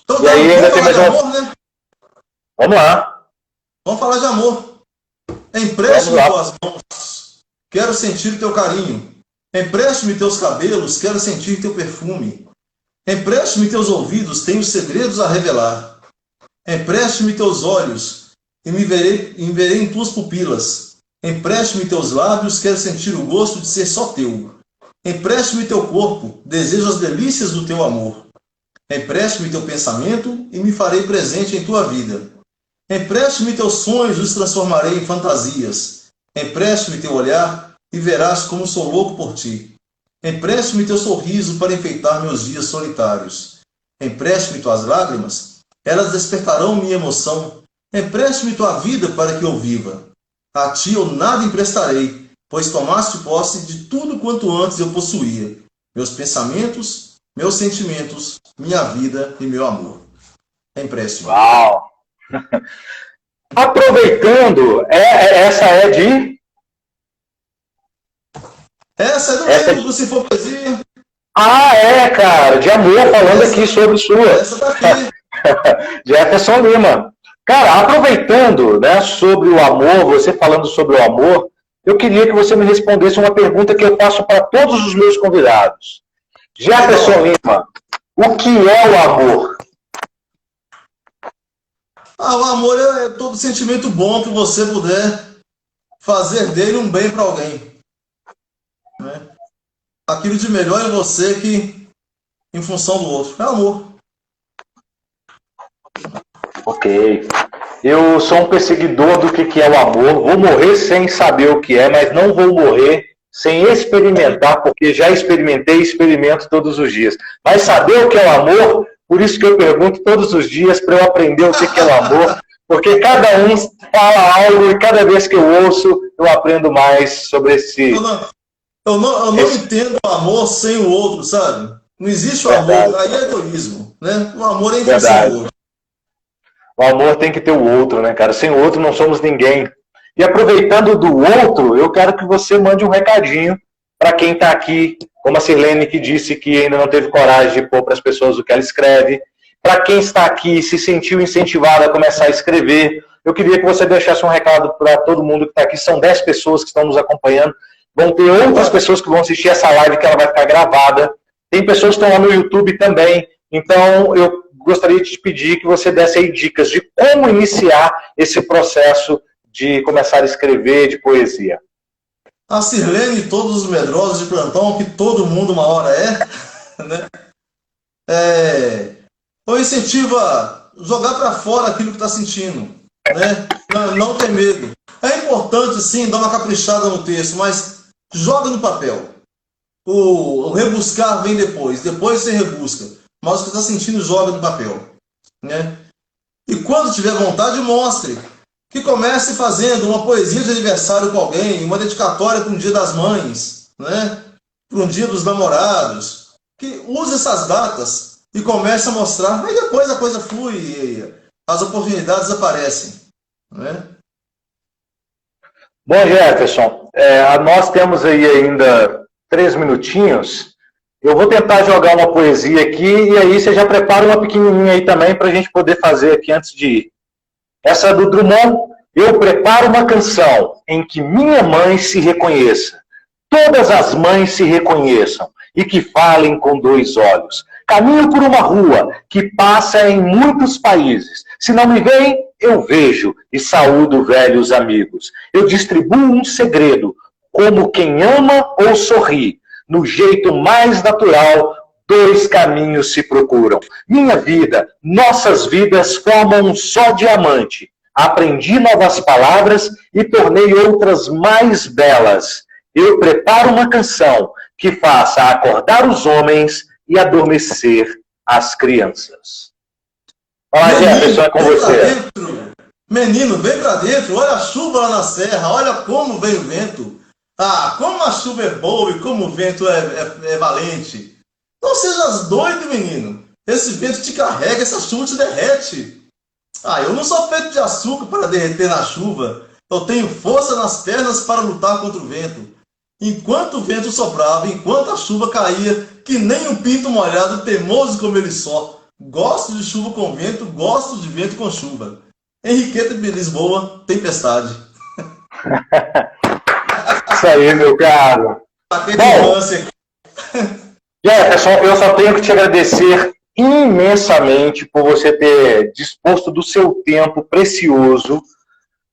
Então, E aí ainda tem mais uma. Amor, né? Vamos lá. Vamos falar de amor. Empreste-me tuas mãos, quero sentir teu carinho. Empreste-me teus cabelos, quero sentir teu perfume. Empreste-me teus ouvidos, tenho segredos a revelar. Empreste-me teus olhos, e me verei em tuas pupilas. Empreste-me teus lábios, quero sentir o gosto de ser só teu. Empreste-me teu corpo, desejo as delícias do teu amor. Empreste-me teu pensamento, e me farei presente em tua vida. Empreste-me teus sonhos, os transformarei em fantasias. Empreste-me teu olhar, e verás como sou louco por ti. Empreste-me teu sorriso para enfeitar meus dias solitários. Empreste-me tuas lágrimas, elas despertarão minha emoção. Empreste-me tua vida para que eu viva. A ti eu nada emprestarei, pois tomaste posse de tudo quanto antes eu possuía. Meus pensamentos, meus sentimentos, minha vida e meu amor. Empréstimo. Uau! Aproveitando, essa é de... Essa é do livro, se for poesia. Ah, é, cara, de amor, falando aqui sobre sua. Essa tá aqui. Jefferson Lima. Cara, aproveitando, né, sobre o amor, você falando sobre o amor, eu queria que você me respondesse uma pergunta que eu faço para todos os meus convidados. Jefferson Lima, o que é o amor? O amor é todo sentimento bom que você puder fazer dele um bem para alguém. Né? Aquilo de melhor em você que em função do outro. É amor. Ok. Eu sou um perseguidor do que é o amor. Vou morrer sem saber o que é, mas não vou morrer sem experimentar, porque já experimentei e experimento todos os dias. Mas saber o que é o amor, por isso que eu pergunto todos os dias para eu aprender o que é o amor, porque cada um fala algo e cada vez que eu ouço, eu aprendo mais sobre esse... Eu não entendo o amor sem o outro, sabe? Não existe o amor, aí é egoísmo, né? O amor é em função do outro. O amor tem que ter o outro, né, cara? Sem o outro não somos ninguém. E aproveitando do outro, eu quero que você mande um recadinho para quem está aqui, como a Sirlene que disse que ainda não teve coragem de pôr para as pessoas o que ela escreve. Para quem está aqui e se sentiu incentivado a começar a escrever, eu queria que você deixasse um recado para todo mundo que está aqui. São 10 pessoas que estão nos acompanhando. Vão ter outras pessoas que vão assistir essa live que ela vai ficar gravada. Tem pessoas que estão lá no YouTube também. Então, eu gostaria de te pedir que você desse aí dicas de como iniciar esse processo de começar a escrever de poesia. A Sirlene e todos os medrosos de plantão, que todo mundo uma hora né? Eu incentivo a jogar para fora aquilo que está sentindo, né? Não ter medo. É importante, sim, dar uma caprichada no texto, mas joga no papel. O rebuscar vem depois você rebusca. Mas o que está sentindo, joga no papel. Né? E quando tiver vontade, mostre. Que comece fazendo uma poesia de aniversário com alguém, uma dedicatória para um dia das mães, né? Para um dia dos namorados. Que use essas datas e comece a mostrar. Aí depois a coisa flui e as oportunidades aparecem. Né? Bom, Jefferson, nós temos aí ainda 3 minutinhos. Eu vou tentar jogar uma poesia aqui e aí você já prepara uma pequenininha aí também para a gente poder fazer aqui antes de ir. Essa é do Drummond. Eu preparo uma canção em que minha mãe se reconheça, todas as mães se reconheçam e que falem com dois olhos. Caminho por uma rua que passa em muitos países. Se não me veem, eu vejo e saúdo velhos amigos. Eu distribuo um segredo, como quem ama ou sorri. No jeito mais natural, dois caminhos se procuram. Minha vida, nossas vidas formam um só diamante. Aprendi novas palavras e tornei outras mais belas. Eu preparo uma canção que faça acordar os homens e adormecer as crianças. Olha, Jefferson, é com você. Menino, vem pra dentro. Olha a chuva lá na serra. Olha como vem o vento. Ah, como a chuva é boa e como o vento é valente. Não sejas doido, menino. Esse vento te carrega, essa chuva te derrete. Ah, eu não sou feito de açúcar para derreter na chuva. Eu tenho força nas pernas para lutar contra o vento. Enquanto o vento soprava, enquanto a chuva caía, que nem um pinto molhado, teimoso como ele só. Gosto de chuva com vento, gosto de vento com chuva. Henriqueta de Lisboa, tempestade. Isso aí, meu caro. Bom, Jefferson, eu só tenho que te agradecer imensamente por você ter disposto do seu tempo precioso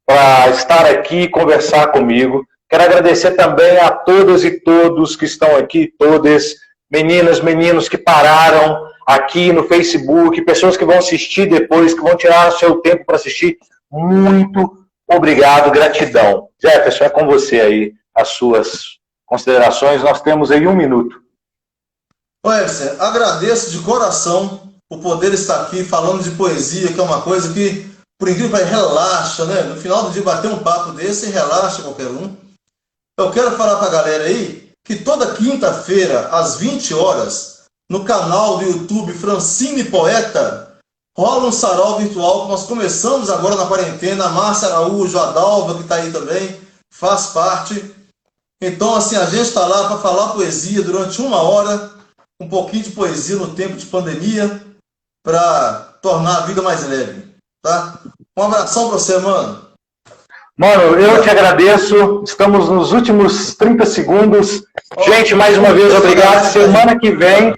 para estar aqui e conversar comigo. Quero agradecer também a todas e todos que estão aqui, todas, meninas, meninos que pararam aqui no Facebook, pessoas que vão assistir depois, que vão tirar o seu tempo para assistir. Muito obrigado, gratidão. Jefferson, é com você aí as suas considerações. Nós temos aí 1 minuto. Edson, agradeço de coração por poder estar aqui falando de poesia, que é uma coisa que, por incrível que pareça, relaxa, né? No final do dia, bater um papo desse relaxa qualquer um. Eu quero falar para a galera aí que toda quinta-feira, às 20 horas, no canal do YouTube Francine Poeta, rola um sarau virtual que nós começamos agora na quarentena. A Márcia Araújo, a Dalva, que está aí também, faz parte. Então, assim, a gente está lá para falar poesia durante 1 hora, um pouquinho de poesia no tempo de pandemia, para tornar a vida mais leve, tá? Um abração para você, mano. Mano, eu te agradeço. Estamos nos últimos 30 segundos. Gente, mais uma vez, obrigado. Semana que vem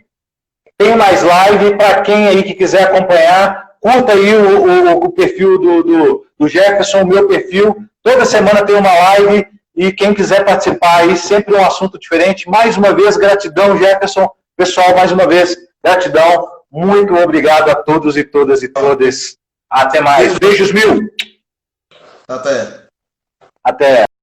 tem mais live. Para quem aí que quiser acompanhar, curta aí o perfil do Jefferson, o meu perfil. Toda semana tem uma live. E quem quiser participar aí, sempre um assunto diferente. Mais uma vez, gratidão, Jefferson. Pessoal, mais uma vez, gratidão. Muito obrigado a todos e todas e todas. Até mais. Beijos mil. Até. Até.